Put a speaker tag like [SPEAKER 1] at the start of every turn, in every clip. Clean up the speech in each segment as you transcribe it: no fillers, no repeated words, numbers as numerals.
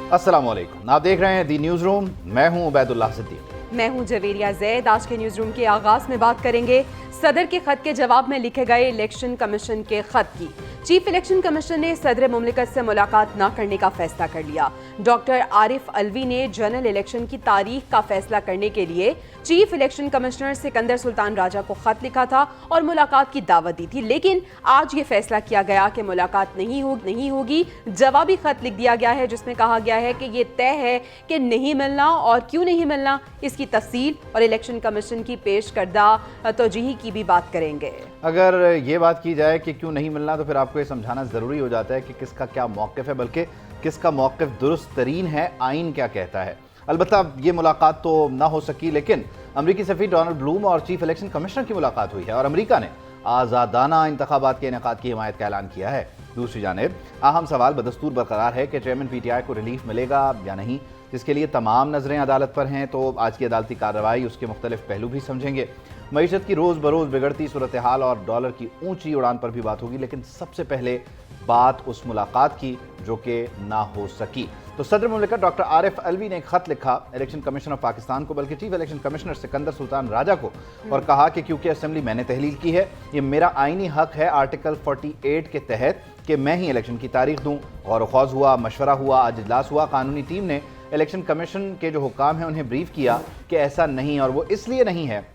[SPEAKER 1] अस्सलाम वालेकुम, आप देख रहे हैं दी न्यूज़ रूम। मैं हूं उबैदुल्लाह सिद्दीकी।
[SPEAKER 2] मैं हूं जवेरिया जैद। आज के न्यूज़ रूम के आगाज़ में बात करेंगे सदर के खत के जवाब में लिखे गए इलेक्शन कमीशन के खत की। चीफ इलेक्शन कमिश्नर ने सदर मुमलिकत से मुलाकात न करने का फैसला कर लिया। डॉक्टर आरिफ अलवी ने जनरल इलेक्शन की तारीख का फैसला करने के लिए chief election commissioner Sikandar Sultan Raja को खत लिखा था और मुलाकात की दावत दी थी, लेकिन आज ये फैसला किया गया कि मुलाकात नहीं होगी। जवाबी खत लिख दिया गया है जिसमें कहा गया है कि ये तय है कि नहीं मिलना, और क्यों नहीं मिलना इसकी तफसील और इलेक्शन कमीशन की पेश करदा तौजीही की भी बात करेंगे।
[SPEAKER 1] अगर ये बात की जाए कि क्यों नहीं मिलना, तो फिर आपको ये समझाना ज़रूरी हो जाता है कि किसका क्या मौक़िफ़ है, बल्कि किसका मौक़िफ़ दुरुस्त तरीन है, आइन क्या कहता है। अलबत्ता ये मुलाकात तो ना हो सकी, लेकिन अमरीकी सफ़ीर डोनाल्ड ब्लूम और चीफ इलेक्शन कमिश्नर की मुलाकात हुई है और अमरीका ने आज़ादाना इंतखाबात के इनेकाद की हिमायत का ऐलान किया है। दूसरी जानिब अहम सवाल बदस्तूर बरकरार है कि चेयरमैन PTI को रिलीफ मिलेगा या नहीं, जिसके लिए तमाम नज़रें अदालत पर हैं। तो आज की अदालती कार्रवाई उसके मुख्तलिफ पहलू भी समझेंगे। मईशत की रोज़ बरोज़ बिगड़ती सूरत हाल और डॉलर की ऊंची उड़ान पर भी बात होगी, लेकिन सबसे पहले बात उस मुलाकात की जो कि ना हो सकी। तो सदर मुमलिकत डॉक्टर आरिफ अलवी ने एक खत लिखा इलेक्शन कमीशन ऑफ पाकिस्तान को, बल्कि chief election commissioner Sikandar Sultan Raja को, और कहा कि क्योंकि असेंबली मैंने तहलील की है, ये मेरा आइनी हक है आर्टिकल 48 के तहत कि मैं ही इलेक्शन की तारीख दूँ। गौर ख्वाज हुआ, मशवरा हुआ, आज इजलास हुआ। कानूनी टीम ने इलेक्शन कमीशन के जो हुकाम हैं उन्हें ब्रीफ किया कि ऐसा नहीं, और वो इसलिए नहीं है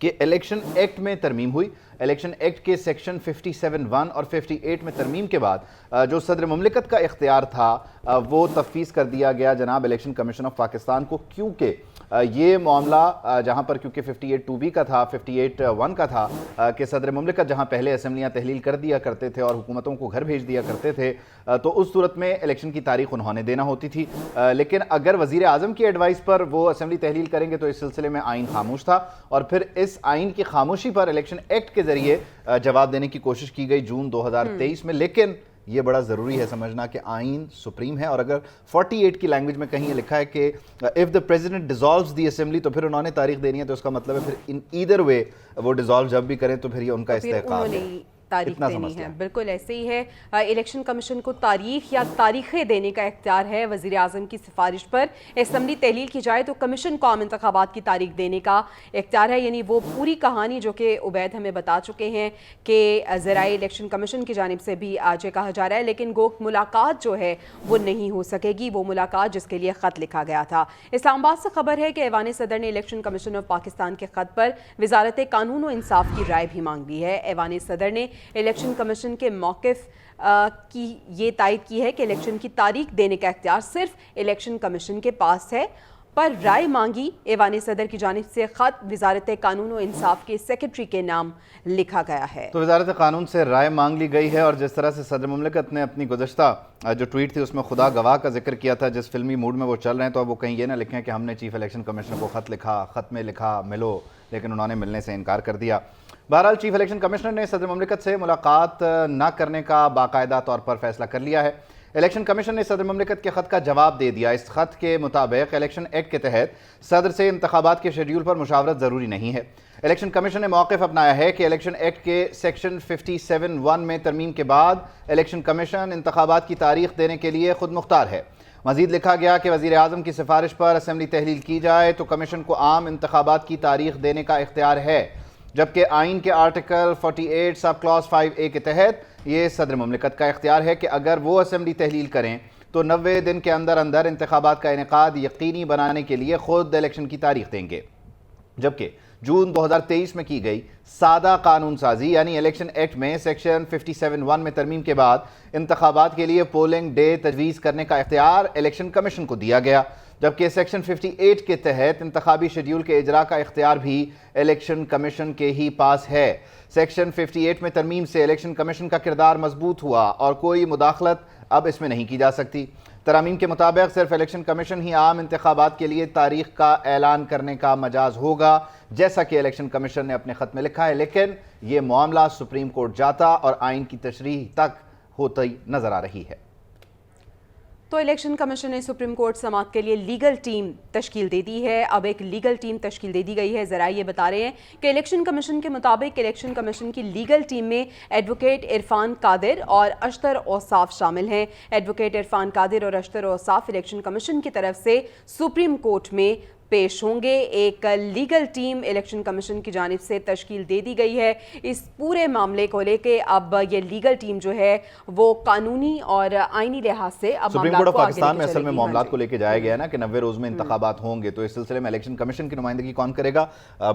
[SPEAKER 1] कि इलेक्शन एक्ट में तरमीम हुई। इलेक्शन एक्ट के सेक्शन 57(1) और 58 में तरमीम के बाद जो सदर मुमलिकत का इख्तियार था वो तफवीज़ कर दिया गया जनाब इलेक्शन कमीशन ऑफ पाकिस्तान को, क्योंकि ये मामला जहाँ पर क्योंकि 58(2)B का था, 58(1) का था कि सदर मुमलिकत जहाँ पहले असम्बलियाँ तहलील कर दिया करते थे और हुकूमतों को घर भेज दिया करते थे, तो उस सूरत में इलेक्शन की तारीख उन्होंने देना होती थी। लेकिन अगर वज़ीर आज़म की एडवाइस पर वो असम्बली तहलील करेंगे तो इस सिलसिले में आइन खामोश था, और फिर इस आइन की खामोशी पर इलेक्शन एक्ट के ज़रिए जवाब देने की कोशिश की गई जून 2023 में। लेकिन ये बड़ा ज़रूरी है समझना कि आइन सुप्रीम है, और अगर 48 की लैंग्वेज में कहीं ये लिखा है कि if the president dissolves the assembly, तो फिर उन्होंने तारीख देनी है, तो इसका मतलब है फिर इन ईदर वे वो डिसॉल्व जब भी करें तो फिर ये उनका इस्तेहकाम है,
[SPEAKER 2] तारीख देनी है। बिल्कुल ऐसे ही है। इलेक्शन कमीशन को तारीख या तारीखें देने का इख्तियार है। वज़ीर आज़म की सिफारिश पर असम्बली तहलील की जाए तो कमीशन को आम इंतखाबात की तारीख देने का इख्तियार है। यानी वो पूरी कहानी जो कि उबैद हमें बता चुके हैं कि ज़राए इलेक्शन कमीशन की जानिब से भी आज ये कहा जा रहा है, लेकिन गो मुलाकात जो है वो नहीं हो सकेगी, वो मुलाकात जिसके लिए ख़त लिखा गया था। इस्लामाबाद से खबर है कि ऐवान सदर ने इलेक्शन कमीशन ऑफ पाकिस्तान के ख़त पर वजारत कानून व इंसाफ की राय भी मांग ली है। ऐवान सदर ने इलेक्शन कमीशन के मौक़िफ़ की ये तायद की है कि इलेक्शन की तारीख देने का इख्तियार सिर्फ इलेक्शन कमीशन के पास है, पर राय मांगी ऐवान सदर की जानिब से ख़त वजारत कानून व इंसाफ के सेक्रेटरी के नाम लिखा गया है।
[SPEAKER 1] तो वजारत कानून से राय मांग ली गई है, और जिस तरह से सदर मुमलिकत ने अपनी गुज़श्ता जो ट्वीट थी उसमें खुदा गवाह का जिक्र किया था, जिस फिल्मी मूड में वो चल रहे हैं, तो अब वो कहीं ये ना लिखें कि हमने चीफ इलेक्शन कमिश्नर को ख़त लिखा, ख़त में लिखा मिलो, लेकिन उन्होंने मिलने से इनकार कर दिया। बहरहाल चीफ इलेक्शन कमिश्नर ने सदर मुमलिकत से मुलाकात न करने का बाकायदा तौर पर फैसला कर लिया है। इलेक्शन कमीशन ने सदर मुमलिकत के ख़त का जवाब दे दिया। इस ख़त के मुताबिक इलेक्शन एक्ट के तहत सदर से इंतखाबात के शेड्यूल पर मुशावरत ज़रूरी नहीं है। इलेक्शन कमीशन ने मौक़िफ़ अपनाया है कि इलेक्शन एक्ट के सेक्शन 57(1) में तरमीम के बाद इलेक्शन कमीशन इंतखाबात की तारीख देने के लिए खुद मुख्तार है। मज़ीद लिखा गया कि वज़ीर आज़म की सिफारिश पर असम्बली तहलील की जाए तो कमीशन को आम इंतखाबात की तारीख देने का इख्तियार है, जबकि आइन के आर्टिकल 48 सब क्लॉज 5A के तहत ये सदर मुमलिकत का इख्तियार है कि अगर वो असम्बली तहलील करें तो 90 दिन के अंदर अंदर इंतखाबात का इनेकाद यकीनी बनाने के लिए खुद इलेक्शन की तारीख देंगे। जबकि जून 2023 में की गई सादा कानून साजी यानी इलेक्शन एक्ट में सेक्शन 57(1) में तरमीम के बाद इंतखाबात के लिए पोलिंग डे तजवीज़ करने का इख्तियार इलेक्शन कमीशन को दिया गया, जबकि सेक्शन 58 के तहत इंतखाबी शेड्यूल के इजरा का इख्तियार भी इलेक्शन कमीशन के ही पास है। सेक्शन 58 में तरमीम से इलेक्शन कमीशन का किरदार मजबूत हुआ और कोई मुदाखलत अब इसमें नहीं की जा सकती। तरामीम के मुताबिक सिर्फ इलेक्शन कमीशन ही आम इंतखाबात के लिए तारीख का ऐलान करने का मजाज होगा, जैसा कि इलेक्शन कमीशन ने अपने ख़त में लिखा है, लेकिन ये मामला सुप्रीम कोर्ट जाता और आइन की तशरीह तक होती नज़र आ रही है।
[SPEAKER 2] تو الیکشن کمیشن نے سپریم کورٹ سماعت کے لیے لیگل ٹیم تشکیل دے دی ہے. اب ایک لیگل ٹیم تشکیل دے دی گئی ہے. ذرائع یہ بتا رہے ہیں کہ الیکشن کمیشن کے مطابق الیکشن کمیشن کی لیگل ٹیم میں ایڈوکیٹ عرفان قادر اور اشتر اوصاف شامل ہیں. ایڈوکیٹ عرفان قادر اور اشتر اوصاف الیکشن کمیشن کی طرف سے سپریم کورٹ میں پیش ہوں گے. ایک لیگل ٹیم الیکشن کمیشن کی جانب سے تشکیل دے دی گئی ہے. اس پورے معاملے کو لے کے اب یہ لیگل ٹیم جو ہے وہ قانونی اور آئینی لحاظ سے اب
[SPEAKER 1] سپریم کورٹ
[SPEAKER 2] معاملات
[SPEAKER 1] آف
[SPEAKER 2] کو آگے
[SPEAKER 1] پاکستان میں
[SPEAKER 2] لے کے
[SPEAKER 1] اصل میں
[SPEAKER 2] چلے گی.
[SPEAKER 1] معاملات کو لے کے جایا گیا ہے نا کہ 90 روز میں انتخابات ہوں گے, تو اس سلسلے میں الیکشن کمیشن کی نمائندگی کون کرے گا؟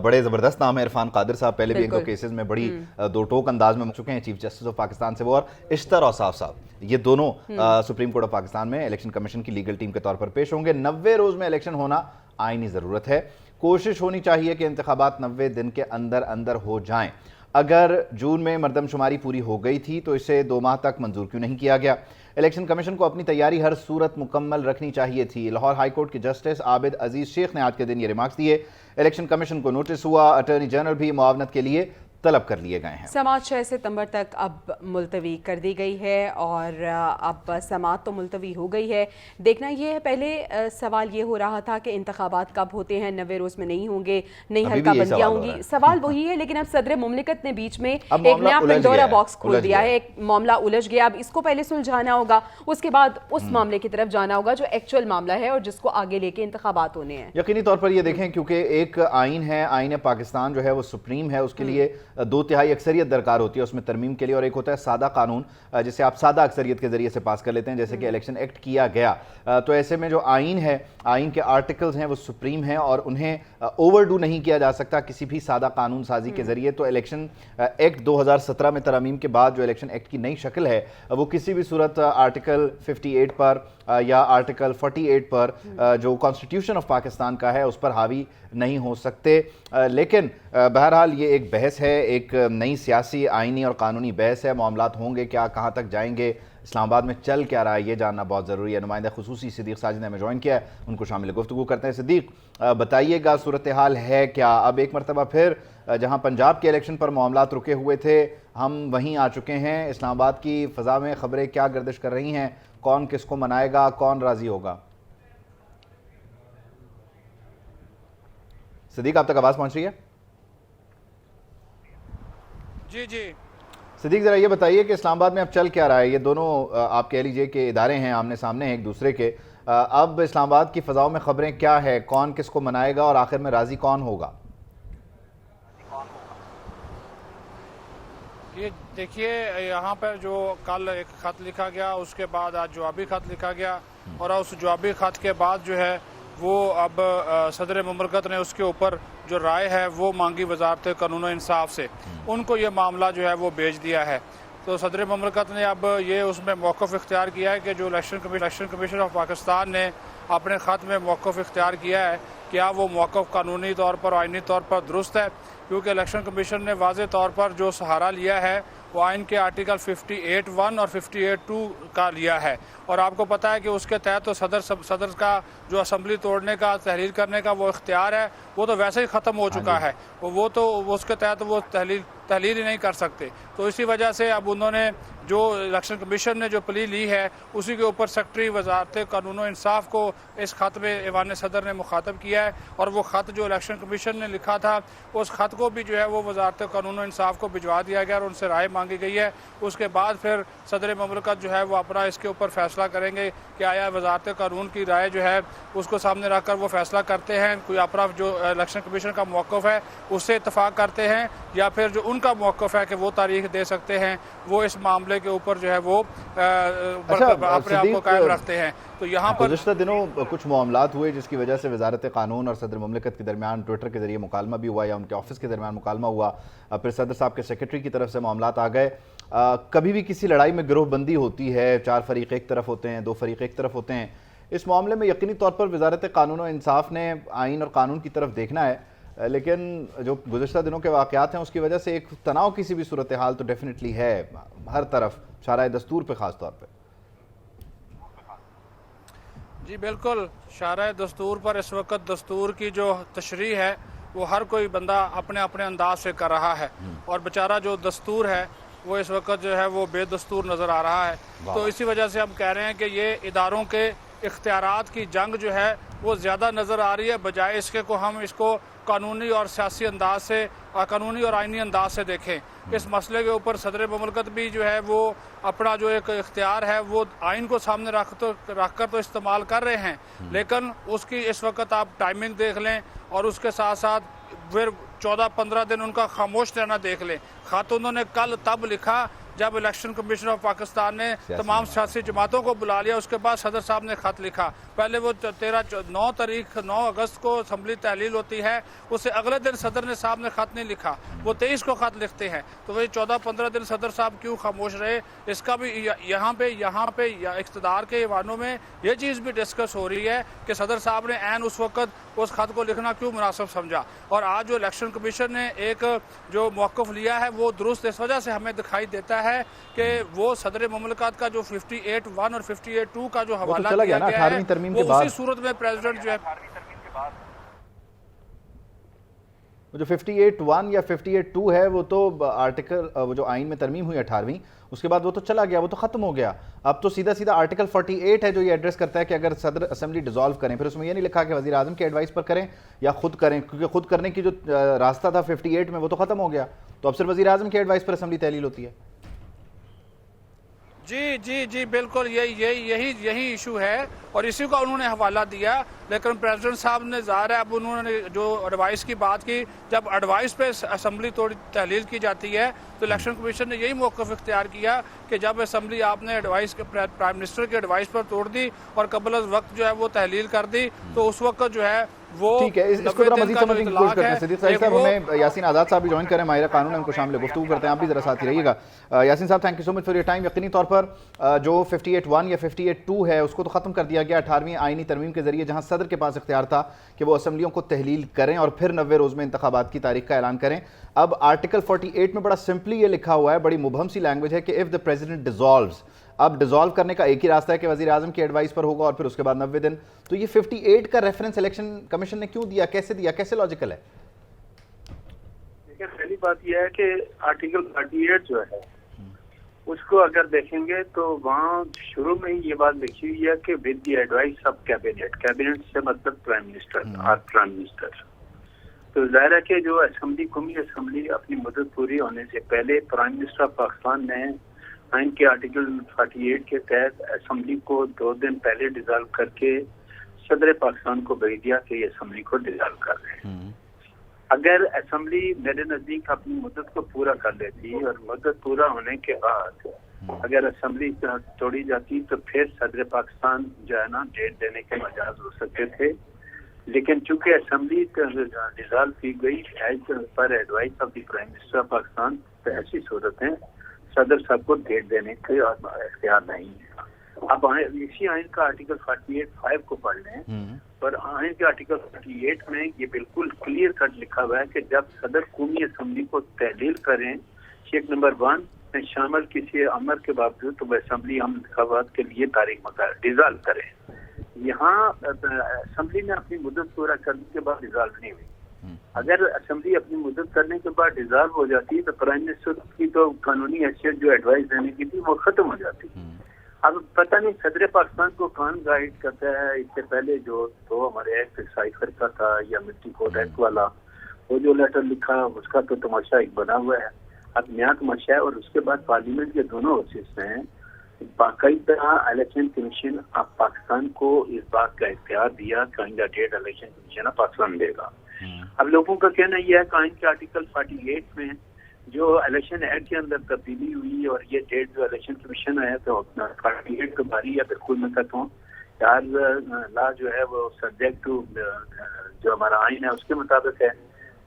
[SPEAKER 1] بڑے زبردست نام ہے عرفان قادر صاحب, پہلے بھی ایک دو کیسز میں بڑی دو ٹوک انداز میں چکے ہیں چیف جسٹس آف پاکستان سے وہ, اور اشتر اوصاف صاحب, یہ دونوں سپریم کورٹ آف پاکستان میں الیکشن کمیشن کی لیگل ٹیم کے طور پر پیش ہوں گے. 90 روز میں الیکشن ہونا آئینی ضرورت ہے. کوشش ہونی چاہیے کہ انتخابات 90 دن کے اندر اندر ہو جائیں. اگر جون میں مردم شماری پوری ہو گئی تھی تو اسے 2 ماہ تک منظور کیوں نہیں کیا گیا؟ الیکشن کمیشن کو اپنی تیاری ہر صورت مکمل رکھنی چاہیے تھی. لاہور ہائی کورٹ کے جسٹس عابد عزیز شیخ نے آج کے دن یہ ریمارکس دیے. الیکشن کمیشن کو نوٹس ہوا, اٹارنی جنرل بھی معاونت کے لیے طلب کر لیے گئے ہیں.
[SPEAKER 2] سماعت 6 ستمبر تک اب ملتوی کر دی گئی ہے اور اب سماعت تو ملتوی ہو گئی ہے. دیکھنا یہ ہے, پہلے سوال یہ ہو رہا تھا کہ انتخابات کب ہوتے ہیں, 90 روز میں نہیں ہوں گے, نہیں حلقہ بندیاں ہوں گی. سوال وہی ہے, لیکن اب صدر مملکت نے بیچ میں ایک نیا پنڈورا باکس کھول دیا ہے. ایک معاملہ الجھ گیا, اب اس کو پہلے سلجھانا ہوگا, اس کے بعد اس معاملے کی طرف جانا ہوگا جو ایکچوئل معاملہ ہے اور جس کو آگے لے کے انتخابات ہونے ہیں.
[SPEAKER 1] یقینی طور پر یہ دیکھیں کیونکہ ایک آئین ہے, آئین پاکستان جو ہے وہ سپریم ہے, اس کے لیے 2/3 اکثریت درکار ہوتی ہے اس میں ترمیم کے لیے, اور ایک ہوتا ہے سادہ قانون جسے آپ سادہ اکثریت کے ذریعے سے پاس کر لیتے ہیں, جیسے کہ الیکشن ایکٹ کیا گیا. تو ایسے میں جو آئین ہے, آئین کے آرٹیکلز ہیں وہ سپریم ہیں اور انہیں اوور ڈو نہیں کیا جا سکتا کسی بھی سادہ قانون سازی کے ذریعے. تو الیکشن ایکٹ 2017 میں ترامیم کے بعد جو الیکشن ایکٹ کی نئی شکل ہے وہ کسی بھی صورت آرٹیکل 58 پر یا آرٹیکل 48 پر جو کانسٹیٹیوشن آف پاکستان کا ہے اس پر حاوی نہیں ہو سکتے. لیکن بہرحال یہ ایک بحث ہے, ایک نئی سیاسی آئینی اور قانونی بحث ہے. معاملات ہوں گے کیا, کہاں تک جائیں گے, اسلام آباد میں چل کیا رہا ہے, یہ جاننا بہت ضروری ہے. نمائندہ خصوصی صدیق ساجد نے ہمیں جوائن کیا ہے, ان کو شامل گفتگو کرتے ہیں. صدیق بتائیے گا صورتحال ہے کیا؟ اب ایک مرتبہ پھر جہاں پنجاب کے الیکشن پر معاملات رکے ہوئے تھے ہم وہیں آ چکے ہیں. اسلام آباد کی فضا میں خبریں کیا گردش کر رہی ہیں, کون کس کو منائے گا, کون راضی ہوگا؟ صدیق آپ تک آواز پہنچ رہی ہے؟
[SPEAKER 3] جی
[SPEAKER 1] صدیق ذرا یہ بتائیے کہ اسلام آباد میں اب چل کیا رہا ہے؟ یہ دونوں آپ کہہ لیجئے کہ ادارے ہیں, آمنے سامنے ہیں ایک دوسرے کے. اب اسلام آباد کی فضاؤں میں خبریں کیا ہے, کون کس کو منائے گا اور آخر میں راضی کون ہوگا؟
[SPEAKER 3] یہ دیکھیے, یہاں پر جو کل ایک خط لکھا گیا, اس کے بعد آج جوابی خط لکھا گیا, اور اس جوابی خط کے بعد جو ہے وہ اب صدر مملکت نے اس کے اوپر جو رائے ہے وہ مانگی وزارت قانون و انصاف سے. ان کو یہ معاملہ جو ہے وہ بھیج دیا ہے. تو صدر مملکت نے اب یہ اس میں موقف اختیار کیا ہے کہ جو الیکشن کمیشن آف پاکستان نے اپنے خط میں موقف اختیار کیا ہے, کیا وہ موقف قانونی طور پر, آئینی طور پر درست ہے؟ کیونکہ الیکشن کمیشن نے واضح طور پر جو سہارا لیا ہے وہ آئین کے آرٹیکل 58(1) اور 58(2) کا لیا ہے. اور آپ کو پتہ ہے کہ اس کے تحت تو صدر کا جو اسمبلی توڑنے کا, تحلیل کرنے کا وہ اختیار ہے وہ تو ویسے ہی ختم ہو چکا ہے. وہ تو اس کے تحت وہ تحلیل ہی نہیں کر سکتے. تو اسی وجہ سے اب انہوں نے جو الیکشن کمیشن نے جو پلی لی ہے اسی کے اوپر سیکرٹری وزارت قانون و انصاف کو اس خط میں ایوان صدر نے مخاطب کیا ہے. اور وہ خط جو الیکشن کمیشن نے لکھا تھا اس خط کو بھی جو ہے وہ وزارت قانون و انصاف کو بھجوا دیا گیا اور ان سے رائے مانگی گئی ہے. اس کے بعد پھر صدر مملکت جو ہے وہ اپنا اس کے اوپر فیصلہ کریں گے کہ آیا وزارت قانون کی رائے جو ہے اس کو سامنے رکھ کر وہ فیصلہ کرتے ہیں, کوئی اپنا جو الیکشن کمیشن کا موقف ہے اس سے اتفاق کرتے ہیں, یا پھر جو ان کا موقف ہے کہ وہ تاریخ دے سکتے ہیں وہ اس معاملے کے اوپر جو ہے وہ اپنے آپ کو قائم رکھتے ہیں. تو یہاں پر
[SPEAKER 1] گزشتہ دنوں کچھ معاملات ہوئے جس کی وجہ سے وزارت قانون اور صدر مملکت کے درمیان ٹویٹر کے ذریعے مکالمہ بھی ہوا یا ان کے آفس کے درمیان مکالمہ ہوا, پھر صدر صاحب کے سیکرٹری کی طرف سے معاملات آ گئے. کبھی بھی کسی لڑائی میں گروہ بندی ہوتی ہے, 4 فریق ایک طرف ہوتے ہیں, 2 فریق ایک طرف ہوتے ہیں. اس معاملے میں یقینی طور پر وزارت قانون و انصاف نے آئین اور قانون کی طرف دیکھنا ہے, لیکن جو گزشتہ دنوں کے واقعات ہیں اس کی وجہ سے ایک تناؤ کسی بھی صورتحال تو ڈیفینیٹلی ہے ہر طرف, شارع دستور پہ خاص طور پہ.
[SPEAKER 3] جی بالکل, شارع دستور پر اس وقت دستور کی جو تشریح ہے وہ ہر کوئی بندہ اپنے انداز سے کر رہا ہے, اور بیچارہ جو دستور ہے वो इस वक्त जो है वो बेदस्तूर नज़र आ रहा है। तो इसी वजह से हम कह रहे हैं कि ये इदारों के इख्तियारात की जंग जो है वो ज़्यादा नज़र आ रही है, बजाय इसके को हम इसको कानूनी और सियासी अंदाज से, कानूनी और आइनी अंदाज से देखें। इस मसले के ऊपर सदर मुमलकत भी जो है वो अपना जो एक इख्तियार है वो आइन को सामने रख कर तो इस्तेमाल कर रहे हैं, लेकिन उसकी इस वक्त आप टाइमिंग देख लें और उसके साथ साथ फिर 14-15 दिन उनका खामोश रहना देख लें। खत उन्होंने कल तब लिखा जब इलेक्शन कमीशन ऑफ पाकिस्तान ने तमाम सियासी जमातों को बुला लिया, उसके बाद सदर साहब ने खत लिखा। पहले वो 9 अगस्त को असम्बली तहलील होती है, उससे अगले दिन सदर ने साहब ने खत नहीं लिखा, वो 23 को खत लिखते हैं। तो वही 14-15 दिन सदर साहब क्यों खामोश रहे, इसका भी यहाँ पे इक़्तिदार के ईवानों में ये चीज़ भी डिस्कस हो रही है कि सदर साहब ने ऐन उस वक्त उस खत को लिखना क्यों मुनासिब समझा। और आज जो इलेक्शन कमीशन ने एक जो मौक़िफ़ लिया है वो दुरुस्त इस वजह से हमें दिखाई देता है कि वो सदर मुमलकत का जो 58(1) और 58(2) का जो हवाला
[SPEAKER 1] चला गया
[SPEAKER 3] दिया
[SPEAKER 1] ना
[SPEAKER 3] गया
[SPEAKER 1] 18वीं तरमीम
[SPEAKER 3] है,
[SPEAKER 1] के
[SPEAKER 3] वो
[SPEAKER 1] बाद।
[SPEAKER 3] उसी सूरत में प्रेसिडेंट जो है
[SPEAKER 1] जो 58(1) या 58(2) है वो तो आर्टिकल, वो जो आइन में तरमीम हुई 18वीं, उसके बाद वो तो चला गया, वो तो ख़त्म हो गया। अब तो सीधा सीधा आर्टिकल 48 है जो ये एड्रेस करता है कि अगर सदर असेंबली डिसॉल्व करें, फिर उसमें ये नहीं लिखा कि वज़ीर आज़म के एडवाइस पर करें या खुद करें, क्योंकि खुद करने की जो रास्ता था 58 में वो तो ख़त्म हो गया। तो अब सिर्फ वज़ीर आज़म के एडवाइस पर असेंबली तहलील होती है।
[SPEAKER 3] जी बिल्कुल यही इशू है और इसी का उन्होंने हवाला दिया। लेकिन प्रेसिडेंट साहब ने ज़ाहिर है अब उन्होंने जो एडवाइस की बात की, जब एडवाइस पे असेंबली थोड़ी तहलील की जाती है तो इलेक्शन कमीशन ने यही मौक़िफ़ इख्तियार किया कि जब असेंबली आपने एडवाइस के प्राइम मिनिस्टर की एडवाइस पर तोड़ दी और कबल वक्त जो है वो तहलील कर दी, तो उस वक्त जो है वो
[SPEAKER 1] ठीक है, इसको जरा मजीद समझने की कोशिश करते हैं। सिद्दीक साहब, हमें यासीन आज़ाद साहब भी ज्वाइन करें, माहिर कानून है, उनको शामिल गुफ्तगू करते हैं। आप भी जरा साथ ही रहिएगा। यासीन साहब, thank you so much for your time. यकीनी तौर पर जो 58(1) या 58(2) है उसको तो ख़त्म कर दिया गया 18वीं आइनी तरमीम के जरिए, जहाँ सदर के पास इख्तियार था कि वो असम्बलियों को तहलील करें और फिर 90 रोज़ में इंतखाबात की तारीख का ऐलान करें। अब आर्टिकल 48 में बड़ा सिंपली ये लिखा हुआ है, बड़ी मुबहम सी लैंग्वेज है कि इफ़ द प्रेसिडेंट डिसॉल्व्स, अब डिसॉल्व करने का एक ही रास्ता है कि वज़ीर आज़म की एडवाइस पर होगा और फिर उसके बाद 90 दिन। तो ये 58 का रेफरेंस इलेक्शन कमीशन ने क्यों दिया, कैसे लॉजिकल है?
[SPEAKER 4] देखिए, पहली बात यह है कि आर्टिकल 48 जो है उसको अगर देखेंगे तो वहाँ शुरू में ही ये बात लिखी हुई है कि with the advice of cabinet से मतलब प्राइम मिनिस्टर। तो जाहिर है कि जो कौमी असम्बली अपनी मुद्दत पूरी होने से पहले प्राइम मिनिस्टर ऑफ पाकिस्तान ने आइन के आर्टिकल 48 के तहत असम्बली को 2 दिन पहले डिसॉल्व करके सदर पाकिस्तान को भेज दिया कि ये असम्बली को डिसॉल्व कर रहे हैं। अगर असम्बली मेरे नज़दीक अपनी मुद्दत को पूरा कर लेती और मुद्दत पूरा होने के बाद अगर असम्बली तोड़ी जाती तो फिर सदर पाकिस्तान जो है ना डेट देने के मजाज हो सकते थे, लेकिन चूंकि असम्बली डिसॉल्व की गई पर advice of the prime minister of Pakistan, तो ऐसी सूरत है सदर साहब को डेट देने के इख्तियार नहीं है। अब इसी आइन का आर्टिकल 48(5) को पढ़ लें और आइन के आर्टिकल 48 में ये बिल्कुल क्लियर कट लिखा हुआ है कि जब सदर कौमी असम्बली को तहलील करें, शेख नंबर 1 में शामिल किसी अमर के बावजूद तो वह असम्बली हम इंतखाबात के लिए तारीख मुकर्रर डिसॉल्व करें। यहाँ असम्बली ने अपनी मुद्दत पूरा करने के बाद डिसॉल्व नहीं हुई। अगर असम्बली अपनी मुद्दत करने के बाद डिसॉल्व हो जाती तो प्राइम मिनिस्टर की तो कानूनी हैसियत जो एडवाइस देने की थी वो खत्म हो जाती। अब पता नहीं सदर पाकिस्तान को कौन गाइड करता है। इससे पहले जो तो हमारे एक्ट साइफर का था या मिट्टी कोड एक्ट वाला, वो जो लेटर लिखा उसका तो तमाशा एक बना हुआ है, अब नया तमाशा है। और उसके बाद पार्लियामेंट के दोनों हाउसेस में बाकायदा इलेक्शन कमीशन ऑफ पाकिस्तान को इस बात का इख्तियार दिया कि आइंदा date election commission of Pakistan देगा। अब लोगों का कहना यह है कि आइन के आर्टिकल 48 में जो इलेक्शन एक्ट के अंदर तब्दीली हुई और ये डेट जो इलेक्शन कमीशन आया तो 48 की बारी है। बिल्कुल मैं कहता हूँ यार ला जो है वो सब्जेक्ट टू जो हमारा आइन है उसके मुताबिक है,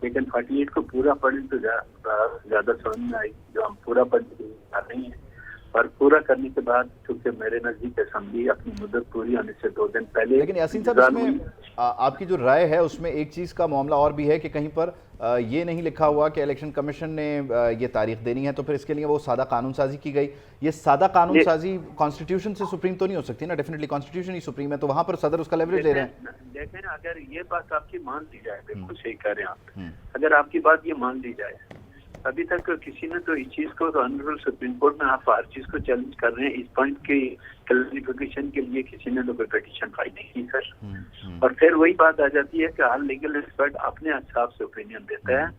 [SPEAKER 4] लेकिन 48 को पूरा पढ़ने तो ज़्यादा समझ में आई। जो हम पूरा पढ़ने नहीं है और पूरा करने के बाद क्योंकि मेरे नज़दीक असम्बली अपनी मुद्दत पूरी होने से 2 दिन पहले।
[SPEAKER 1] लेकिन यासीन साहब, इसमें आपकी जो राय है उसमें एक चीज़ का मामला और भी है कि कहीं पर ये नहीं लिखा हुआ कि इलेक्शन कमीशन ने ये तारीख देनी है तो फिर इसके लिए वो सादा कानून साजी की गई। ये सादा कानून साजी कॉन्स्टिट्यूशन से सुप्रीम तो नहीं हो सकती ना? डेफिनेटली कॉन्स्टिट्यूशन ही सुप्रीम है, तो वहाँ पर सदर उसका लेवरेज ले रहे हैं।
[SPEAKER 4] देखें, अगर ये बात आपकी मान ली जाए, बिल्कुल सही कह रहे हैं आप, अगर आपकी बात ये मान ली जाए अभी तक किसी ने तो इस चीज को, तो ऑनरेबल सुप्रीम कोर्ट में आप हर चीज को चैलेंज कर रहे हैं, इस पॉइंट की क्लैरिफिकेशन के लिए किसी ने तो कोई पिटीशन फाइल नहीं की सर। और फिर वही बात आ जाती है कि हर लीगल एक्सपर्ट अपने हिसाब से ओपिनियन देता है।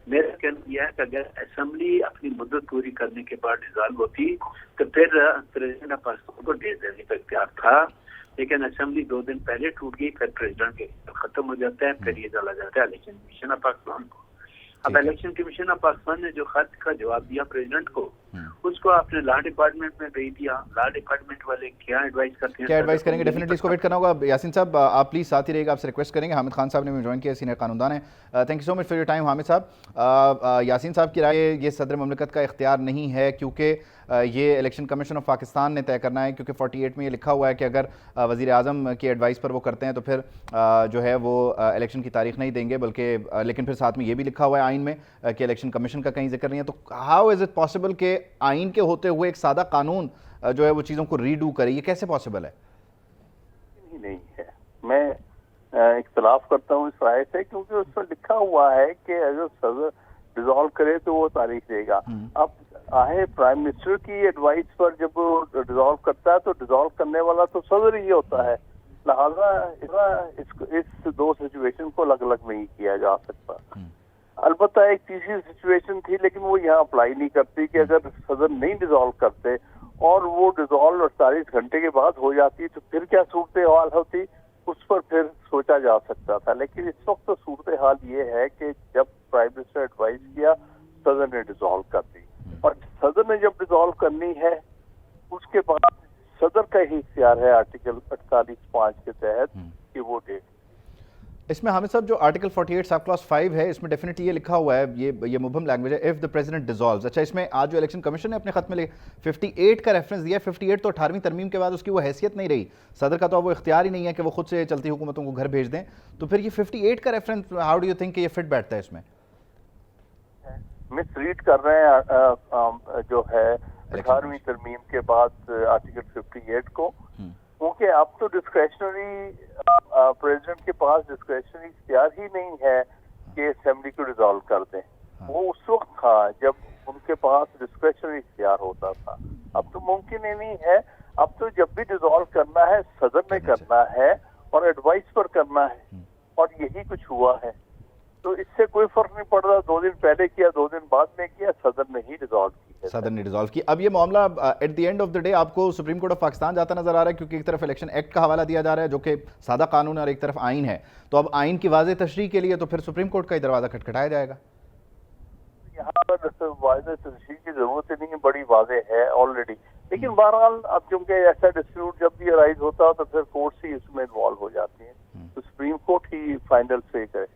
[SPEAKER 4] मेरा कहना यह है कि अगर असेंबली अपनी मुद्दत पूरी करने के बाद डिसॉल्व होती तो फिर प्रेसिडेंट ऑफ पाकिस्तान को डेट देने का इख्तियार था, लेकिन असेंबली 2 दिन पहले टूट गई, फिर प्रेसिडेंट के खत्म हो जाता है, फिर ये डाला जाता है इलेक्शन कमीशन ऑफ पाकिस्तान को। अब इलेक्शन कमीशन ऑफ पाकिस्तान ने जो खत का जवाब दिया प्रेसिडेंट को, उसको आपने लॉ डिपार्टमेंट में भेज दिया। लॉ डिपार्टमेंट वाले क्या एडवाइस करते हैं,
[SPEAKER 1] क्या एडवाइस करेंगे, डेफिनेटली इसको वेट करना होगा। यासीन साहब आप प्लीज साथ ही रहिएगा, आपसे रिक्वेस्ट करेंगे। हामिद खान साहब ने ज्वाइन किया, सीनियर कानूनदान है। Thank you so much for your time Hamid साहब। यासीन साहब की राय, ये सदर मुमलिकत का इख्तियार नहीं है क्योंकि ये इलेक्शन कमीशन ऑफ पाकिस्तान ने तय करना है, क्योंकि 48 में ये लिखा हुआ है कि अगर वज़ीर आज़म की एडवाइस पर वो करते हैं तो फिर जो है वो इलेक्शन की तारीख नहीं देंगे, बल्कि लेकिन फिर साथ में ये भी लिखा हुआ है आइन में कि इलेक्शन कमीशन का कहीं जिक्र नहीं है। तो हाउ इज़ इट पॉसिबल कि आइन के होते हुए एक सादा कानून जो है वो चीज़ों को रीडू करे, ये कैसे पॉसिबल है?
[SPEAKER 5] नहीं है, मैं इख्तलाफ करता हूँ इस राय से, क्योंकि उसमें लिखा हुआ है कि अगर सदर डिसॉल्व करे तो वो तारीख देगा। अब आए प्राइम मिनिस्टर की एडवाइस पर जब वो डिसॉल्व करता है तो डिसॉल्व करने वाला तो सदर ही होता है, लिहाजा इस 2 सिचुएशन को अलग अलग नहीं किया जा सकता। अलबत्ता एक तीसरी सिचुएशन थी, लेकिन वो यहाँ अप्लाई नहीं करती कि अगर सदर नहीं डिसॉल्व करते और वो डिसॉल्व 48 घंटे के बाद हो जाती तो फिर क्या सूरत हाल होती, उस पर फिर सोचा जा सकता था। लेकिन इस वक्त तो सूरत हाल ये है कि जब प्राइम मिनिस्टर एडवाइस किया, सदर ने डिसॉल्व कर दी, और सदर ने जब डिसॉल्व करनी है उसके बाद सदर का ही इख्तियार है आर्टिकल 48(5) के तहत कि वो डेट।
[SPEAKER 1] इसमें हामिद साहब जो आर्टिकल 48 सब क्लॉज 5 है, इसमें डेफिनेटली ये लिखा हुआ है, ये मुबहम लैंग्वेज है, इफ द प्रेसिडेंट डिसॉल्व्स। अच्छा, इसमें आज जो इलेक्शन कमीशन ने अपने खत में 58 का रेफरेंस दिया है। 58 तो 18वीं तरमीम के बाद उसकी वो हैसियत नहीं रही, सदर का तो अब वो इख्तियार ही नहीं है कि वो खुद से चलती हुकूमतों को घर भेज दें। तो फिर ये 58 का reference, how do you think ये फिट बैठता है इसमें?
[SPEAKER 5] मिस रीड कर रहे हैं जो है 18वीं तरमीम के बाद आर्टिकल 58 को, क्योंकि अब तो डिस्क्रेशनरी प्रेसिडेंट के पास डिस्क्रेशनरी इख्तियार ही नहीं है कि असेंबली को डिसॉल्व कर दें। वो उस वक्त था जब उनके पास डिस्क्रेशनरी इख्तियार होता था, अब तो मुमकिन ही नहीं है। अब तो जब भी डिसॉल्व करना है सदर ने करना है और एडवाइस पर करना है, और यही कुछ हुआ है। तो इससे कोई फर्क नहीं पड़ रहा, 2 दिन पहले किया 2 दिन बाद में किया, सदर ने ही डिसॉल्व किया।
[SPEAKER 1] सदर ने डिसॉल्व की। अब ये मामला at the end of the day आपको सुप्रीम कोर्ट ऑफ पाकिस्तान जाता नजर आ रहा है, क्योंकि एक तरफ इलेक्शन एक्ट का हवाला दिया जा रहा है जो कि सादा कानून है और एक तरफ आइन है। तो अब आइन की वाज़ेह तशरीह के लिए तो फिर सुप्रीम कोर्ट का ही दरवाज़ा खटखटाया जाएगा।
[SPEAKER 5] यहाँ पर वाज़ेह तशरीह की जरूरत ही नहीं है, बड़ी वाज़ेह है ऑलरेडी। लेकिन बहरहाल अब क्योंकि ऐसा डिस्प्यूट जब भी अराइज होता है तो फिर कोर्ट ही इसमें इन्वॉल्व हो जाती है, तो सुप्रीम कोर्ट ही फाइनल से करे।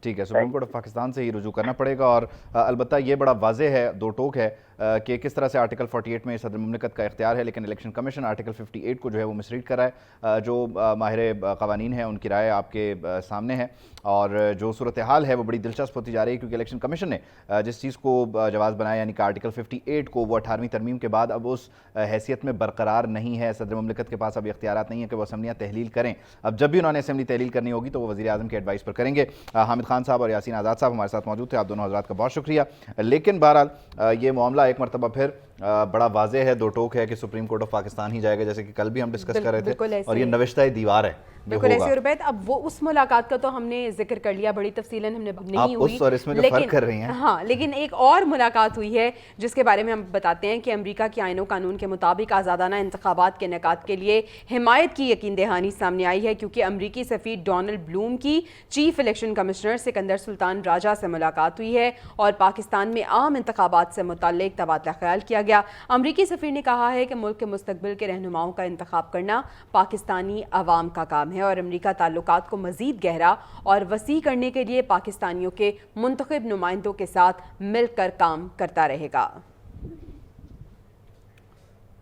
[SPEAKER 1] ठीक है, सुप्रीम कोर्ट ऑफ पाकिस्तान से ही रुजू करना पड़ेगा। और अलबत्ता ये बड़ा वाज़ेह है, 2 टोक है कि किस तरह से आर्टिकल 48 में सदर मुमलिकत का इख्तियार है, लेकिन इलेक्शन कमीशन आर्टिकल 58 को जो है वो मिसरीड कर रहा है। जो माहिर क़वानीन है उनकी राय आपके सामने है, और जो सूरत हाल है वो बड़ी दिलचस्प होती जा रही है, क्योंकि इलेक्शन कमीशन ने जिस चीज़ को जवाज़ बनाया, यानी कि आर्टिकल 58 को वो 18वीं तरमीम के बाद अब उस हैसियत में बरकरार नहीं है। सदर मुमलिकत के पास अब इख्तियारात नहीं है कि वो असम्बलियाँ तहलील करें। अब जब भी उन्होंने असम्बली तहलील करनी होगी तो वो वज़ीर आज़म की एडवाइस पर करेंगे। हामिद खान साहब और यासीन आज़ाद साहब हमारे साथ मौजूद थे, आप दोनों हज़रात का बहुत शुक्रिया। लेकिन बहरहाल ये मामला एक मरतबा फिर बड़ा वाज़ेह है, 2 टोक है कि सुप्रीम कोर्ट ऑफ पाकिस्तान ही जाएगा, जैसे कि कल भी हम डिस्कस कर रहे थे, और ये नविश्ता दीवार है।
[SPEAKER 2] बिल्कुल ऐसे रुबैत, अब वो उस मुलाकात का तो हमने जिक्र कर लिया, बड़ी तफसीलन हमने नहीं हुई,
[SPEAKER 1] उस और इसमें जो फर्क कर रही हैं।
[SPEAKER 2] हाँ, लेकिन एक और मुलाकात हुई है जिसके बारे में हम बताते हैं कि अमेरिका के आईन कानून के मुताबिक आज़ादाना इंतखाबात के इनेकाद के लिए हिमायत की यकीन दहानी सामने आई है, क्योंकि अमरीकी सफ़ीर डोनाल्ड ब्लूम की chief election commissioner Sikandar Sultan Raja से मुलाकात हुई है और पाकिस्तान में आम इंतखाबात से मुताल्लिक तबादला ख्याल किया गया। अमरीकी सफ़ीर ने कहा है कि मुल्क के मुस्तकबिल के रहनुमाओं का इंतखाब करना पाकिस्तानी अवाम का काम है और अमरीका ताल्लुकात को मज़ीद गहरा और वसी करने के लिए पाकिस्तानियों के मुंतखब नुमाइंदों के साथ मिलकर काम करता रहेगा।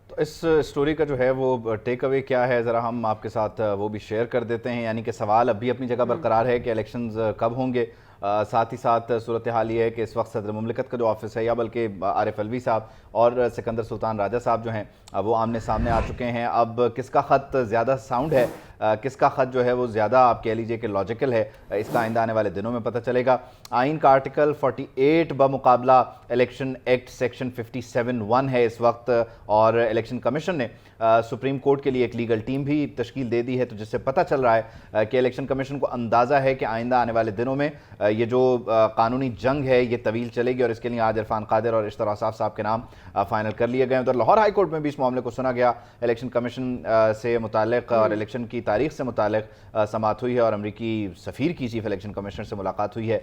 [SPEAKER 1] तो इस स्टोरी का जो है वो टेक अवे क्या है, ज़रा हम आपके साथ वो भी शेयर कर देते हैं। यानी कि सवाल अभी अपनी जगह बरकरार है कि इलेक्शंस कब होंगे। साथ ही साथ सूरत हाल ये है कि इस वक्त सदर मुमलिकत का जो ऑफिस है, या बल्कि आरिफ अलवी साहब और सिकंदर सुल्तान राजा साहब जो हैं वो आमने सामने आ चुके हैं। अब किसका ख़त ज़्यादा साउंड है کس کا خط جو ہے وہ زیادہ آپ کہہ لیجئے کہ لاجیکل ہے، اس کا آئندہ آنے والے دنوں میں پتہ چلے گا۔ آئین کا آرٹیکل 48 بمقابلہ الیکشن ایکٹ سیکشن 57(1) ہے اس وقت، اور الیکشن کمیشن نے سپریم کورٹ کے لیے ایک لیگل ٹیم بھی تشکیل دے دی ہے، تو جس سے پتہ چل رہا ہے کہ الیکشن کمیشن کو اندازہ ہے کہ آئندہ آنے والے دنوں میں یہ جو قانونی جنگ ہے یہ طویل چلے گی، اور اس کے لیے آج عرفان قادر اور اشتر اوصاف صاحب کے نام فائنل کر لیے گئے۔ ادھر لاہور ہائی کورٹ میں بھی اس معاملے کو سنا گیا، الیکشن کمیشن سے متعلق اور الیکشن کی تاریخ سے متعلق سماعت ہوئی ہے، اور امریکی سفیر کی چیف الیکشن کمیشنر سے ملاقات ہوئی ہے۔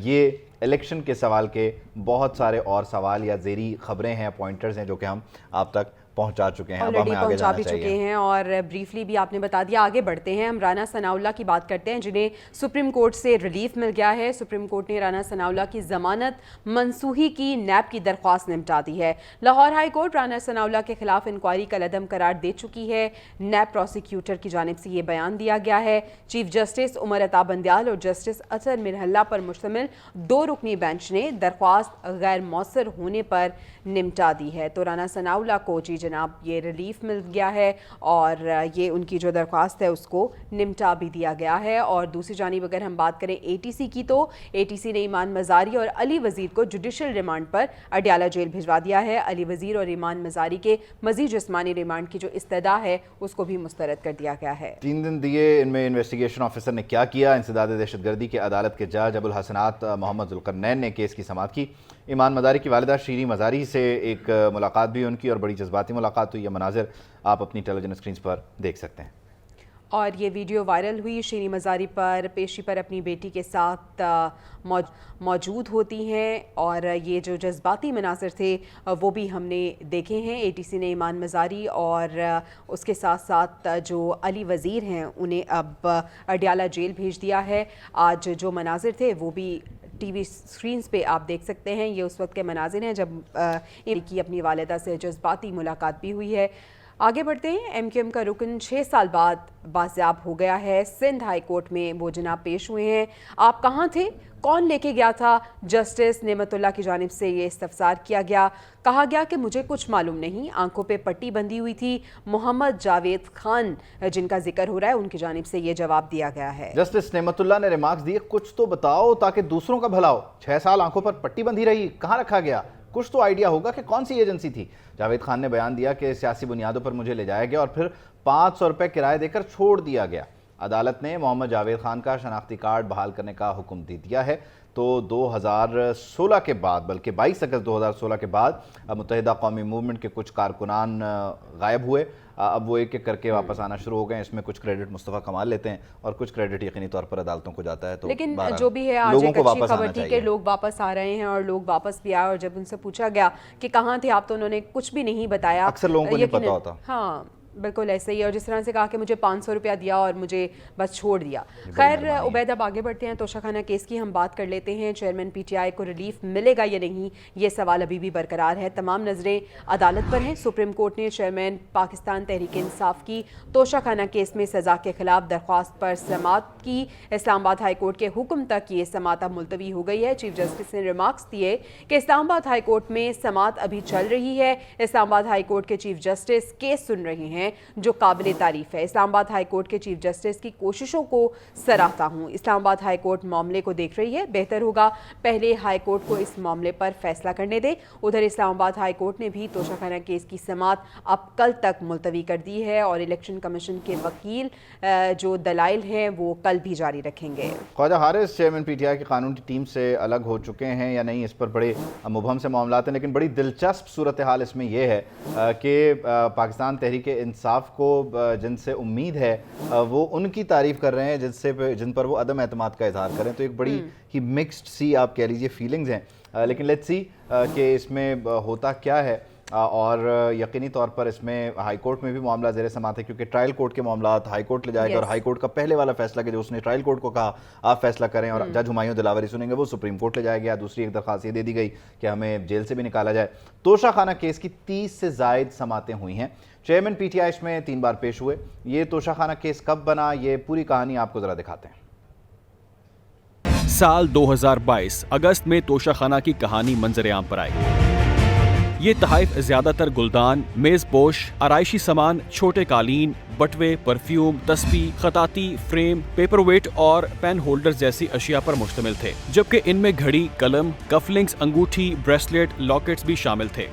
[SPEAKER 1] یہ الیکشن کے سوال کے بہت سارے اور سوال یا زیری خبریں ہیں، پوائنٹرز ہیں جو کہ ہم آپ تک پہنچا چکے ہیں، اب ہمیں آگے جانا چاہیے۔
[SPEAKER 2] چکے ہیں اور بریفلی بھی آپ نے بتا دیا، آگے بڑھتے ہیں۔ ہم رانا ثناء اللہ کی بات کرتے ہیں جنہیں سپریم کورٹ سے ریلیف مل گیا ہے۔ سپریم کورٹ نے رانا ثناء اللہ کی ضمانت منسوخی کی نیب کی درخواست نمٹا دی ہے۔ لاہور ہائی کورٹ رانا ثناء اللہ کے خلاف انکوائری کا عدم قرار دے چکی ہے۔ نیب پروسیکیوٹر کی جانب سے یہ بیان دیا گیا ہے۔ چیف جسٹس عمر عطا بندیال اور جسٹس اطہر مرحلہ پر مشتمل 2 رکنی بینچ نے درخواست غیر مؤثر ہونے پر نمٹا دی ہے۔ تو رانا ثناء اللہ کو جناب یہ ریلیف مل گیا ہے، اور یہ ان کی جو درخواست ہے اس کو نمٹا بھی دیا گیا ہے۔ اور دوسری جانب اگر ہم بات کریں اے ٹی سی کی، تو اے ٹی سی نے ایمان مزاری اور علی وزیر کو جوڈیشل ریمانڈ پر اڈیالہ جیل بھجوا دیا ہے۔ علی وزیر اور ایمان مزاری کے مزید جسمانی ریمانڈ کی جو استدعا ہے اس کو بھی مسترد کر دیا گیا ہے۔
[SPEAKER 1] 3 دن دیے، ان میں انویسٹیگیشن آفیسر نے کیا کیا؟ انسداد دہشت گردی کے عدالت کے جج ابوالحسنات محمد ذوالقرنین نے کیس کی سماعت کی۔ ایمان مزاری کی والدہ شیریں مزاری سے ایک ملاقات بھی ان کی، اور بڑی جذباتی ملاقات ہوئی۔ یہ مناظر آپ اپنی ٹیلی ویژن اسکرینز پر دیکھ سکتے ہیں۔
[SPEAKER 2] اور یہ ویڈیو وائرل ہوئی، شیریں مزاری پر پیشی پر اپنی بیٹی کے ساتھ موجود ہوتی ہیں، اور یہ جو جذباتی مناظر تھے وہ بھی ہم نے دیکھے ہیں۔ اے ٹی سی نے ایمان مزاری اور اس کے ساتھ ساتھ جو علی وزیر ہیں انہیں اب اڈیالہ جیل بھیج دیا ہے۔ آج جو مناظر تھے وہ بھی ٹی وی سکرینز پہ آپ دیکھ سکتے ہیں۔ یہ اس وقت کے مناظر ہیں جب ان کی اپنی والدہ سے جذباتی ملاقات بھی ہوئی ہے۔ آگے بڑھتے ہیں۔ ایم کیو ایم کا رکن 6 سال بعد بازیاب ہو گیا ہے۔ سندھ ہائی کورٹ میں وہ جناب پیش ہوئے ہیں۔ آپ کہاں تھے؟ کون لے کے گیا تھا؟ جسٹس نعمت اللہ کی جانب سے یہ استفسار کیا گیا۔ کہا گیا کہ مجھے کچھ معلوم نہیں، آنکھوں پہ پٹی بندھی ہوئی تھی۔ محمد جاوید خان جن کا ذکر ہو رہا ہے ان کی جانب سے یہ جواب دیا گیا ہے۔
[SPEAKER 1] جسٹس نعمت اللہ نے ریمارکس دیے، کچھ تو بتاؤ تاکہ دوسروں کا بھلا ہو۔ 6 سال آنکھوں پر پٹی بندھی رہی، کہاں رکھا گیا؟ کچھ تو آئیڈیا ہوگا کہ کون سی ایجنسی تھی۔ جاوید خان نے بیان دیا کہ سیاسی بنیادوں پر مجھے لے جایا گیا اور پھر 500 روپے کرایہ دے کر چھوڑ دیا گیا۔ عدالت نے محمد جاوید خان کا شناختی کارڈ بحال کرنے کا حکم دے دیا ہے۔ تو 2016 کے بعد، بلکہ 22 اگست 2016 کے بعد متحدہ قومی موومنٹ کے کچھ کارکنان غائب ہوئے۔ اب وہ ایک ایک کر کے واپس آنا شروع ہو گئے ہیں۔ اس میں کچھ کریڈٹ مصطفیٰ کمال لیتے ہیں اور کچھ کریڈٹ یقینی طور پر عدالتوں کو جاتا ہے۔ تو
[SPEAKER 2] لیکن جو بھی ہے، آج ایک اچھی خبر تھی کہ لوگ واپس آ رہے ہیں، اور لوگ واپس بھی آئے، اور جب ان سے پوچھا گیا کہ کہاں تھے آپ تو انہوں نے کچھ بھی نہیں بتایا۔
[SPEAKER 1] اکثر لوگوں کو نہیں پتا ہوتا۔
[SPEAKER 2] ہاں بالکل ایسے ہی، اور جس طرح سے کہا کہ مجھے 500 روپیہ دیا اور مجھے بس چھوڑ دیا۔ خیر عبید، اب آگے بڑھتے ہیں۔ توشہ خانہ کیس کی ہم بات کر لیتے ہیں۔ چیئرمین پی ٹی آئی کو ریلیف ملے گا یا نہیں، یہ سوال ابھی بھی برقرار ہے۔ تمام نظریں عدالت پر ہیں۔ سپریم کورٹ نے چیئرمین پاکستان تحریک انصاف کی توشہ خانہ کیس میں سزا کے خلاف درخواست پر سماعت کی۔ اسلام آباد ہائی کورٹ کے حکم تک یہ سماعت اب ملتوی ہو گئی ہے۔ چیف جسٹس نے ریمارکس دیے کہ اسلام آباد ہائی کورٹ میں سماعت ابھی چل رہی ہے۔ اسلام آباد ہائی کورٹ کے چیف جسٹس کیس سن رہے ہیں جو قابل تعریف ہے۔ اسلام آباد ہائی کورٹ کے چیف جسٹس کی کوششوں کو سراہتا ہوں۔ اسلام آباد ہائی کورٹ معاملے کو دیکھ رہی ہے، بہتر ہوگا پہلے ہائی کورٹ کو اس معاملے پر فیصلہ کرنے دے۔ ادھر اسلام آباد ہائی کورٹ نے بھی توشہ خانہ کیس کی سماعت اب کل تک ملتوی کر دی ہے، اور الیکشن کمیشن کے وکیل جو دلائل ہیں وہ کل بھی جاری رکھیں گے۔
[SPEAKER 1] Khawaja Haris chairman P T I کی قانونی ٹیم سے الگ ہو چکے ہیں یا نہیں، اس پر بڑے مبہم سے معاملات ہیں، لیکن بڑی دلچسپ صورتحال اس میں یہ ہے کہ پاکستان تحریک انصاف کو جن سے امید ہے وہ ان کی تعریف کر رہے ہیں جن پر وہ عدم اعتماد کا اظہار کریں۔ تو ایک بڑی ہی مکسڈ سی آپ کہہ لیجیے فیلنگز ہیں، لیکن لیٹس سی کہ اس میں ہوتا کیا ہے۔ اور یقینی طور پر اس میں ہائی کورٹ میں بھی معاملہ زیر سماعت ہے، کیونکہ ٹرائل کورٹ کے معاملات ہائی کورٹ لے جائے گا، اور ہائی کورٹ کا پہلے والا فیصلہ کہ جو اس نے ٹرائل کورٹ کو کہا آپ فیصلہ کریں اور جج ہمایوں دلاوری سنیں گے، وہ سپریم کورٹ لے جایا گیا۔ دوسری ایک درخواست یہ دے دی گئی کہ ہمیں جیل سے بھی نکالا جائے۔ توشہ خانہ کیس کی 30 سے زائد سماعتیں ہوئی ہیں۔ چیئرمین پی ٹی آئی اس میں 3 بار پیش ہوئے۔ یہ توشہ خانہ کیس کب بنا، یہ پوری کہانی آپ کو ذرا دکھاتے ہیں۔
[SPEAKER 6] سال 2022 اگست میں توشہ خانہ کی کہانی منظر عام پر آئی۔ ये तहाइफ ज्यादातर गुलदान, मेज पोश, आराइशी सामान, छोटे कालीन, बटवे, परफ्यूम, तस्बीह, खताती, फ्रेम, पेपरवेट और पेन होल्डर्स जैसी अशिया पर मुश्तमिल थे, जबकि इनमें घड़ी, कलम, कफलिंग्स, अंगूठी, ब्रेसलेट, लॉकेट्स भी शामिल थे।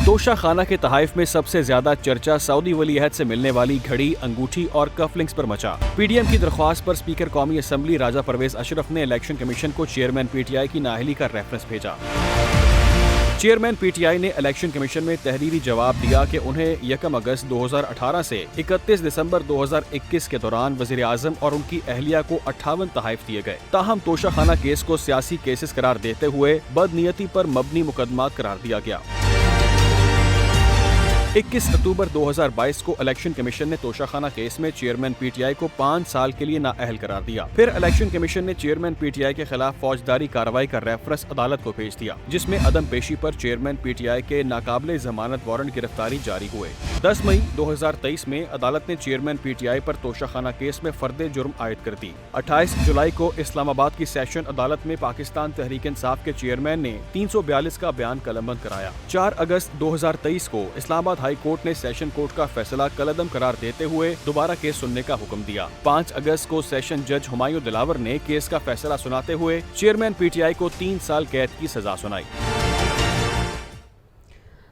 [SPEAKER 6] तोशा खाना के तहाइफ में सबसे ज्यादा चर्चा सऊदी वली अहद से मिलने वाली घड़ी, अंगूठी और कफलिंग्स पर मचा। पीडीएम की दरख्वास्त पर स्पीकर कौमी असम्बली राजा परवेज अशरफ ने इलेक्शन कमीशन को चेयरमैन पीटीआई की नाअहली का रेफरेंस भेजा। चेयरमैन पीटीआई ने इलेक्शन कमीशन में तहरीरी जवाब दिया कि उन्हें 1 अगस्त 2018 से 31 दिसंबर 2021 के दौरान वजीर आजम और उनकी अहलिया को 58 तहाइफ दिए गए। ताहम तोशा खाना केस को सियासी केसेस करार देते हुए बदनीयती पर मबनी मुकदमात करार दिया गया। 21 अक्टूबर 2022 को इलेक्शन कमीशन ने तोशाखाना केस में चेयरमैन पीटीआई को 5 साल के लिए नाअहल करार दिया। फिर इलेक्शन कमीशन ने चेयरमैन पीटीआई के खिलाफ फौजदारी कार्रवाई का रेफरेंस अदालत को भेज दिया, जिसमें अदम पेशी पर चेयरमैन पीटीआई के नाकाबिले जमानत वारंट गिरफ्तारी जारी हुए। 10 मई 2023 में अदालत ने चेयरमैन पीटीआई पर तोशाखाना केस में फर्द जुर्म आयद कर दी। 28 जुलाई को इस्लामाबाद की सेशन अदालत में पाकिस्तान तहरीक इंसाफ के चेयरमैन ने 342 का बयान कलमबंद कराया। 4 अगस्त 2023 को इस्लामाबाद हाई कोर्ट ने सेशन कोर्ट का फैसला कलअदम करार देते हुए दोबारा केस सुनने का हुक्म दिया। 5 अगस्त को सेशन जज हुमायूं दिलावर ने केस का फैसला सुनाते हुए चेयरमैन पीटीआई को 3 साल कैद की सजा सुनाई।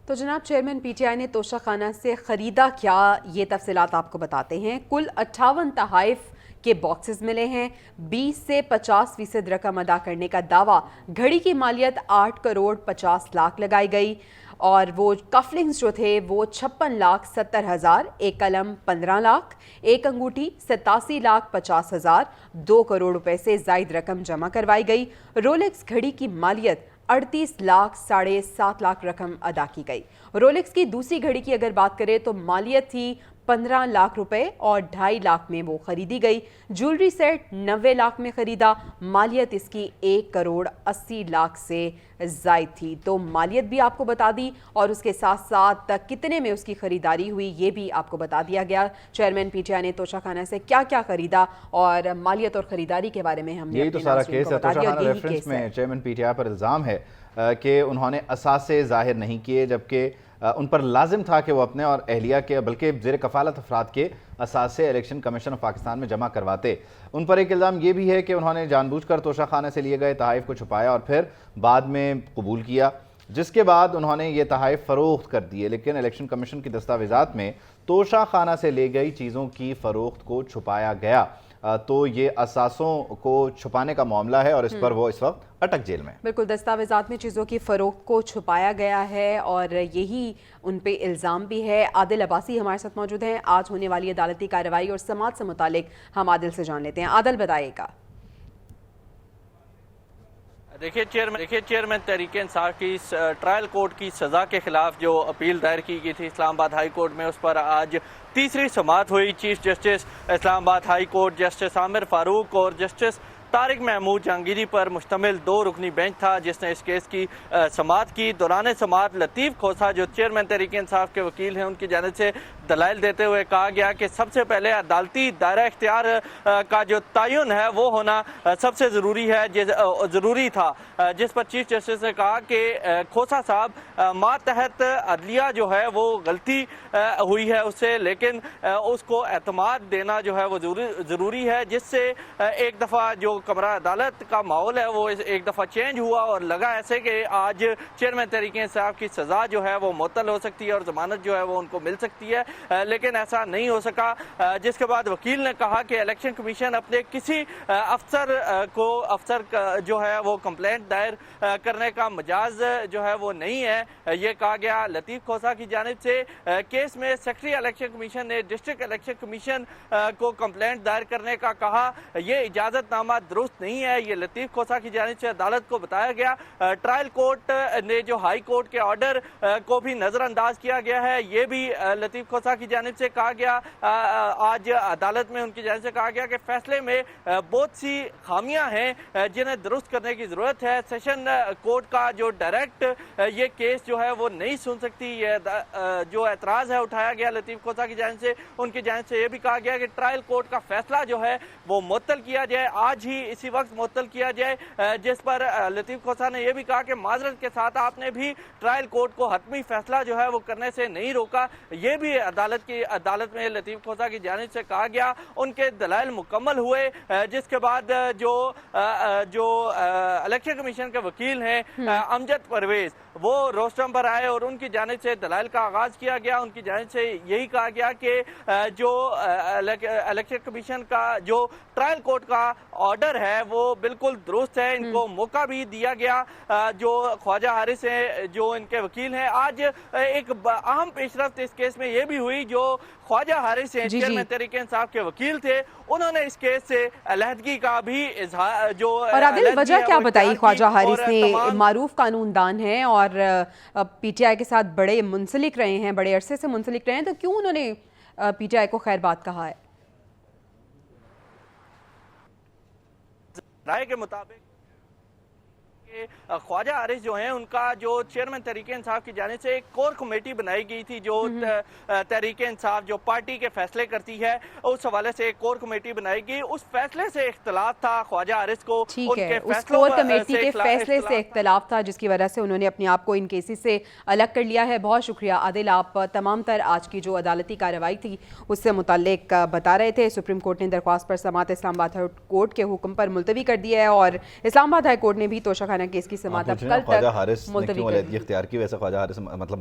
[SPEAKER 2] तो जनाब, चेयरमैन पीटीआई ने तोशाखाना से खरीदा क्या, ये तफसीलात आपको बताते हैं। कुल 58 तहाइफ के बॉक्सेस मिले हैं। 20 से 50% रकम अदा करने का दावा। घड़ी की मालियत 8 करोड़ 50 लाख लगाई गई और वो कफलिंग्स जो थे वो 56,70,000, एक कलम 15 लाख, एक अंगूठी 87,50,000, 2 करोड़ रुपए से जायद रकम जमा करवाई गई। रोलेक्स घड़ी की मालियत 38 लाख 7.5 लाख रकम अदा की गई। रोलेक्स की दूसरी घड़ी की अगर बात करें तो मालियत थी 15 लाख रुपए और 2.5 लाख में वो खरीदी गई। ज्वेलरी सेट 90 लाख में खरीदा, मालियत इसकी 1 करोड़ 80 लाख से जायद थी। तो मालियत भी आपको बता दी और उसके साथ साथ कितने में उसकी खरीदारी हुई ये भी आपको बता दिया गया। चेयरमैन पीटीआई ने तोशाखाना से क्या क्या खरीदा और मालियत और खरीदारी के बारे में हमने
[SPEAKER 1] यही तो सारा केस है। तोशाखाना रेफरेंस में चेयरमैन पीटीआई पर इल्ज़ाम है कि उन्होंने असासे ज़ाहिर नहीं किए, जबकि उन पर लाजिम था कि वो अपने और अहलिया के बल्कि ज़ेर कफ़ालत अफराद के असासे इलेक्शन कमीशन ऑफ पाकिस्तान में जमा करवाते। उन पर एक इल्ज़ाम ये भी है कि उन्होंने जानबूझकर तोशाखाने से लिए गए तहाइफ को छुपाया और फिर बाद में कबूल किया, जिसके बाद उन्होंने ये तहाइफ फ़रोख्त कर दिए। लेकिन इलेक्शन कमीशन की दस्तावेज़ात में तोशाखाना से ले गई चीज़ों की फ़रोख्त को छुपाया गया। तो ये असासों को छुपाने का मामला है और इस पर वो इस वक्त अटक जेल में। बिल्कुल,
[SPEAKER 2] दस्तावेजात में चीज़ों की फ़रोख्त को छुपाया गया है और यही उन पे इल्ज़ाम भी है। आदिल अब्बासी हमारे साथ मौजूद हैं। आज होने वाली अदालती कार्रवाई और समाअत से मुतालिक हम आदिल से जान लेते हैं। आदिल, बताइएगा।
[SPEAKER 7] देखिए चेयरमैन तहरीक इंसाफ की ट्रायल कोर्ट की सज़ा के खिलाफ जो अपील दायर की गई थी इस्लामाबाद हाई कोर्ट में, उस पर आज तीसरी समाअत हुई। Chief justice Islamabad high court justice Aamir Farooq और जस्टिस तारिक महमूद जहांगीरी पर मुश्तमिल 2 रुकनी बेंच था जिसने इस केस की समाअत की। दौरान समाअत लतीफ़ खोसा जो चेयरमैन तहरीक इंसाफ के वकील हैं, उनकी जानिब से दलाइल देते हुए कहा गया कि सबसे पहले अदालती दायरा इख्तियार का जो तयन है वो होना सबसे ज़रूरी है, ज़रूरी था, जिस पर चीफ जस्टिस ने कहा कि खोसा साहब मातहत अदलिया जो है वो गलती हुई है उससे, लेकिन उसको एतमाद देना जो है वो ज़रूरी है, जिससे एक दफ़ा जो कमरा अदालत का माहौल है वो एक दफ़ा चेंज हुआ और लगा ऐसे कि आज चेयरमैन तहरीक इंसाफ की सज़ा जो है वो मुअत्तल हो सकती है और ज़मानत जो है वो उनको मिल सकती है, लेकिन ऐसा नहीं हो सका। जिसके बाद वकील ने कहा कि इलेक्शन कमीशन अपने किसी अफसर जो है वो कंप्लेंट दायर करने का मजाज जो है वो नहीं है। ये कहा गया लतीफ़ खोसा की जानिब से। केस में सेक्रेटरी इलेक्शन कमीशन ने डिस्ट्रिक्ट इलेक्शन कमीशन को कंप्लेंट दायर करने का कहा। ये इजाज़तनामा दुरुस्त नहीं है, ये लतीफ़ खोसा की जानिब से अदालत को बताया गया। ट्रायल कोर्ट ने जो हाई कोर्ट के ऑर्डर को भी नज़रअंदाज किया गया है, ये भी लतीफ़ खोसा की जानिब से कहा गया। आज अदालत में उनकी जानिब से कहा गया कि फैसले में बहुत सी खामियां हैं जिन्हें दुरुस्त करने की ज़रूरत है। सेशन कोर्ट का जो डायरेक्ट ये केस जो है वो नहीं सुन सकती, ये जो एतराज़ है उठाया गया लतीफ़ खोसा की जानिब से। उनकी जानिब से ये भी कहा गया कि ट्रायल कोर्ट का फैसला जो है वो मुअत्तल किया जाए। आज ही भी इसी वक्त मुअत्तल किया जाए, जिस पर लतीफ़ खोसा ने यह भी कहा कि माजरत के साथ आपने भी ट्रायल कोर्ट को हतमी फैसला जो है वो करने से नहीं रोका। ये भी अदालत में लतीफ़ खोसा की जानिब से कहा गया। उनके दलाइल मुकम्मल हुए, जिसके बाद जो इलेक्शन कमीशन के वकील हैं अमजद परवेज, वो रोस्टम पर आए और उनकी जानिब से दलाइल का आगाज़ किया गया। उनकी जानिब से यही कहा गया कि जो इलेक्शन कमीशन का जो ट्रायल कोर्ट का ऑर्डर है वो बिल्कुल दुरुस्त है। इनको मौका भी दिया गया। जो ख्वाजा हारिस हैं, जो इनके वकील हैं, आज एक अहम पेशरफ्त इस केस में ये भी हुई, जो ख्वाजा हारिस हैं, चेयरमैन तहरीक इंसाफ के वकील थे, उन्होंने इस केस से अलहदगी का भी इजहार जो
[SPEAKER 2] और आदिल वजह क्या बताई ख्वाजा हारिस ने? मारूफ कानूनदान हैं और पीटीआई के साथ बड़े मुंसलिक रहे हैं, बड़े अरसे से मुंसलिक रहे हैं, तो क्यों उन्होंने पीटीआई को खैर बात कहा है?
[SPEAKER 7] राय के मुताबिक ख्वाजा हारिस जो हैं, उनका जो चेयरमैन तहरीक इंसाफ की जानिब से एक कोर कमेटी बनाई गई थी, जो तहरीक इंसाफ जो पार्टी के फैसले करती है, उस हवाले से एक कोर कमेटी बनाई गई। उस फैसले से इख्तलाफ था ख्वाजा हारिस को,
[SPEAKER 2] उनके उस कोर कमेटी के फैसले से इख्तलाफ था, जिसकी वजह से उन्होंने अपने आप को इन केसेस से अलग कर लिया है। बहुत शुक्रिया आदिल, आप तमाम तर आज की जो अदालती कार्रवाई थी उससे मुताल्लिक बता रहे थे। सुप्रीम कोर्ट ने दरख्वास्त पर समाअत इस्लामाबाद हाई कोर्ट के हुक्म पर मुलतवी कर दिया है और इस्लामाबाद हाई कोर्ट ने भी तोशाखाना केस की समाअत अब कल
[SPEAKER 1] ख्वाजा हारिस
[SPEAKER 2] तक
[SPEAKER 1] ने क्यों अलहदगी इख्तियार की? वैसे ख्वाजा हारिस मतलब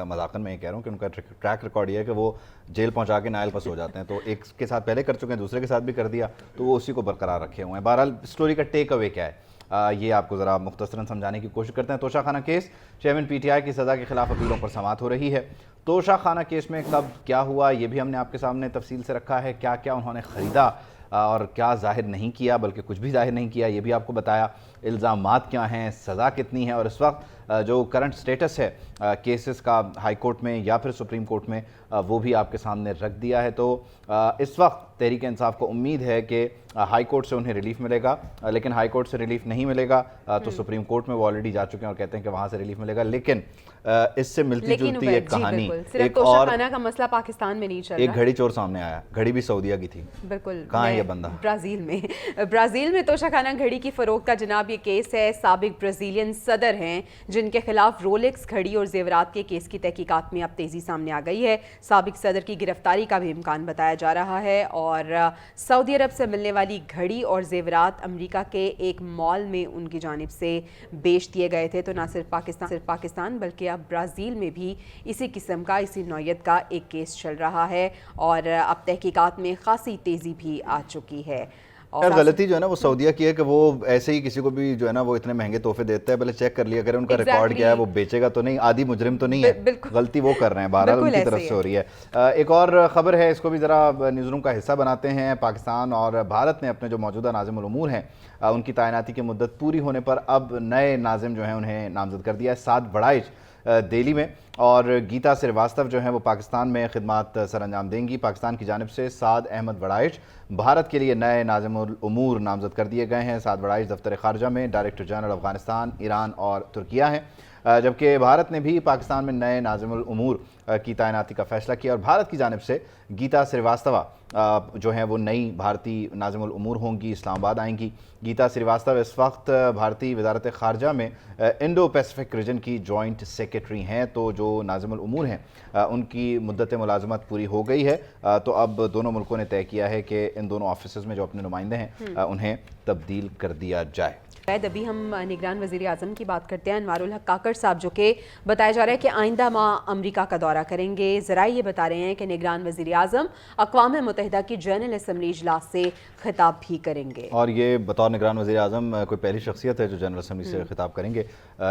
[SPEAKER 1] मजाकन में ये कह रहा हूँ कि उनका ट्रैक रिकॉर्ड ये है कि वो जेल पहुंचा के नायल पस हो जाते हैं, तो एक के साथ पहले कर चुके हैं, दूसरे के साथ भी कर दिया, तो वो उसी को बरकरार रखे हुए हैं। बहरहाल स्टोरी का टेक अवे क्या है ये आपको ज़रा मुख्तसरन समझाने की कोशिश करते हैं। तोशाखाना केस, चेयरमैन पीटीआई की सज़ा के खिलाफ अपीलों पर समाअत हो रही है। तोशाखाना केस में कब क्या हुआ ये भी हमने आपके सामने तफसील से रखा है। क्या क्या उन्होंने ख़रीदा और क्या जाहिर नहीं किया, बल्कि कुछ भी जाहिर नहीं किया, ये भी आपको बताया। इल्ज़ामात क्या हैं, सज़ा कितनी है, और इस वक्त जो करंट स्टेटस है केसेस का हाई कोर्ट में या फिर सुप्रीम कोर्ट में, वो भी आपके सामने रख दिया है। तो इस वक्त तहरीक इंसाफ को उम्मीद है कि हाई कोर्ट से उन्हें रिलीफ मिलेगा, लेकिन हाई कोर्ट से रिलीफ नहीं मिलेगा तो सुप्रीम कोर्ट में वो ऑलरेडी जा चुके हैं और कहते हैं कि वहाँ से रिलीफ मिलेगा। लेकिन इससे मिलती जुलती एक कहानी, एक और
[SPEAKER 2] का मसला पाकिस्तान में नहीं चल रहा।
[SPEAKER 1] एक घड़ी चोर सामने आया, घड़ी भी सऊदीया की थी।
[SPEAKER 2] बिल्कुल,
[SPEAKER 1] कहाँ है ये बंदा?
[SPEAKER 2] ब्राज़ील में तोशाखाना घड़ी की फरोख्त का जनाब ये केस है। साबिक ब्राज़ीलियन सदर हैं जिनके खिलाफ रोलेक्स घड़ी और जेवरात के केस की तहकीकात में अब तेज़ी सामने आ गई है। साबिक सदर की गिरफ्तारी का भी इम्कान बताया जा रहा है और सऊदी अरब से मिलने वाली घड़ी और जेवरात अमेरिका के एक मॉल में उनकी जानिब से बेच दिए गए थे। तो ना सिर्फ पाकिस्तान बल्कि अब ब्राज़ील में भी इसी किस्म का, इसी नौयत का एक केस चल रहा है और अब तहकीकात में खासी तेज़ी भी आ चुकी है।
[SPEAKER 1] और गलती जो है ना वो सऊदीया की है कि वो ऐसे ही किसी को भी जो है ना वो इतने महंगे तोहफे देता है, पहले चेक कर लिया करें उनका रिकॉर्ड क्या है, वो बेचेगा तो नहीं, आदि मुजरिम तो नहीं है, गलती वो कर रहे हैं। बहरहाल उनकी तरफ से हो रही है। एक और ख़बर है, इसको भी ज़रा न्यूज़ रूम का हिस्सा बनाते हैं। पाकिस्तान और भारत ने अपने जो मौजूदा नाज़िम उल उमूर हैं उनकी तैनाती की मुद्दत पूरी होने पर अब नए नाज़िम जो हैं उन्हें नामज़द कर दिया है। साद बड़ाइच दिल्ली में और गीता श्रीवास्तव जो हैं वो पाकिस्तान में खिदमत सर अंजाम देंगी। पाकिस्तान की जानिब से साद अहमद बड़ाइच भारत के लिए नए नाज़िम उल उमूर नामज़द कर दिए गए हैं। साद बड़ाइच दफ्तर ख़ारजा में डायरेक्टर जनरल अफ़गानिस्तान, ईरान और तुर्किया हैं, जबकि भारत ने भी पाकिस्तान में नए नाज़िम उल उमूर की तैनाती का फैसला किया और भारत की जानिब से गीता श्रीवास्तवा जो हैं वो नई भारतीय नाज़िम उल उमूर होंगी, इस्लामाबाद आएंगी। गीता श्रीवास्तव इस वक्त भारतीय वजारत ख़ारजा में इंडो पैसिफिक रीजन की जॉइंट सेक्रेटरी हैं। तो जो नाज़िम उल उमूर हैं उनकी मुद्दत मुलाजमत पूरी हो गई है, तो अब दोनों मुल्कों ने तय किया है कि इन दोनों ऑफिस में जो अपने नुमाइंदे हैं उन्हें तब्दील कर दिया जाए।
[SPEAKER 2] अभी हम निगरान वज़ीर आज़म की बात करते हैं। अनवारुल हक काकड़ साहब जो कि बताया जा रहा है कि आइंदा माह अमेरिका का दौरा करेंगे। ज़रा ये बता रहे हैं कि निगरान वज़ीर आज़म अक़वाम मुत्तहिदा की जनरल असम्बली इजलास से खिताब भी करेंगे।
[SPEAKER 1] और ये बतौर निगरान वज़ीर आज़म कोई पहली शख्सियत है जो जनरल असम्बली से खिताब करेंगे।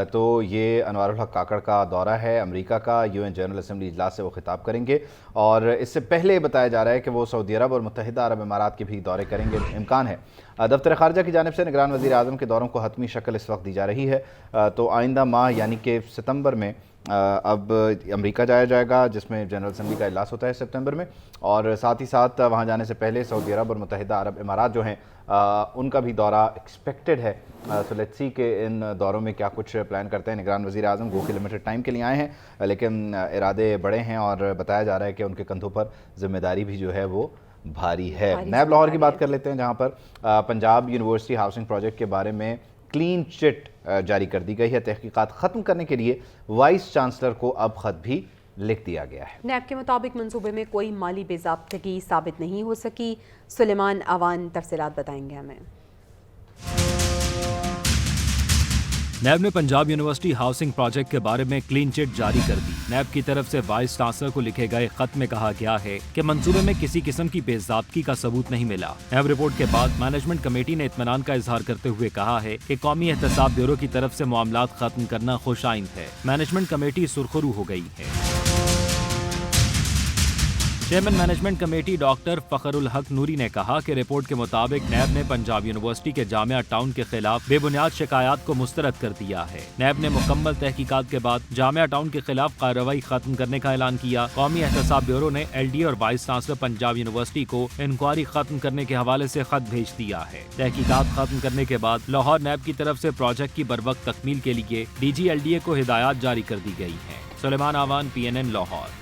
[SPEAKER 1] तो ये अनवारुल हक काकड़ का दौरा है अमेरिका का, UN जनरल असम्बली इजलास से वो खिताब करेंगे। और इससे पहले बताया जा रहा है कि वो सऊदी अरब और मुत्तहिदा अरब इमारात के भी दौरे करेंगे। इम्कान है दफ्तर ख़ारजा की जानिब से निगरान वज़ीर आज़म के दौरों को हतमी शक्ल इस वक्त दी जा रही है। तो आइंदा माह यानी कि सितंबर में अब अमेरिका जाया जाएगा, जिसमें जनरल असम्बली का इजलास होता है सितंबर में, और साथ ही साथ वहाँ जाने से पहले सऊदी अरब और मुत्तहिदा अरब इमारात जो हैं उनका भी दौरा एक्सपेक्टेड है। सो लेट्स सी के इन दौरों में क्या कुछ प्लान करते हैं निगरान वज़ीर आज़म। गो के लिमिटेड टाइम के लिए आए हैं, लेकिन इरादे बड़े हैं और बताया जा रहा है कि उनके कंधों पर जिम्मेदारी भी जो है वो بھاری ہے۔ نیب لاہور کی بات کر لیتے ہیں، جہاں پر پنجاب یونیورسٹی ہاؤسنگ پروجیکٹ کے بارے میں کلین چٹ جاری کر دی گئی ہے۔ تحقیقات ختم کرنے کے لیے وائس چانسلر کو اب خط بھی لکھ دیا گیا ہے۔
[SPEAKER 2] نیب کے مطابق منصوبے میں کوئی مالی بے ضابطگی ثابت نہیں ہو سکی۔ سلیمان آوان تفصیلات بتائیں گے ہمیں۔
[SPEAKER 8] نیب نے پنجاب یونیورسٹی ہاؤسنگ پروجیکٹ کے بارے میں کلین چٹ جاری کر دی۔ نیب کی طرف سے وائس چانسلر کو لکھے گئے خط میں کہا گیا ہے کہ منصوبے میں کسی قسم کی بے ضابطگی کا ثبوت نہیں ملا۔ نیب رپورٹ کے بعد مینجمنٹ کمیٹی نے اطمینان کا اظہار کرتے ہوئے کہا ہے کہ قومی احتساب بیورو کی طرف سے معاملات ختم کرنا خوش آئند ہے۔ مینجمنٹ کمیٹی سرخرو ہو گئی ہے۔ چیئرمین مینجمنٹ کمیٹی ڈاکٹر فخر الحق نوری نے کہا کہ رپورٹ کے مطابق نیب نے پنجاب یونیورسٹی کے جامعہ ٹاؤن کے خلاف بے بنیاد شکایات کو مسترد کر دیا ہے۔ نیب نے مکمل تحقیقات کے بعد جامعہ ٹاؤن کے خلاف کارروائی ختم کرنے کا اعلان کیا۔ قومی احتساب بیورو نے ایل ڈی اور وائس چانسلر پنجاب یونیورسٹی کو انکوائری ختم کرنے کے حوالے سے خط بھیج دیا ہے۔ تحقیقات ختم کرنے کے بعد لاہور نیب کی طرف سے پروجیکٹ کی بروقت تکمیل کے لیے D G L D A کو ہدایات جاری کر دی گئی ہیں۔ Sulaiman Awan, P N N, Lahore.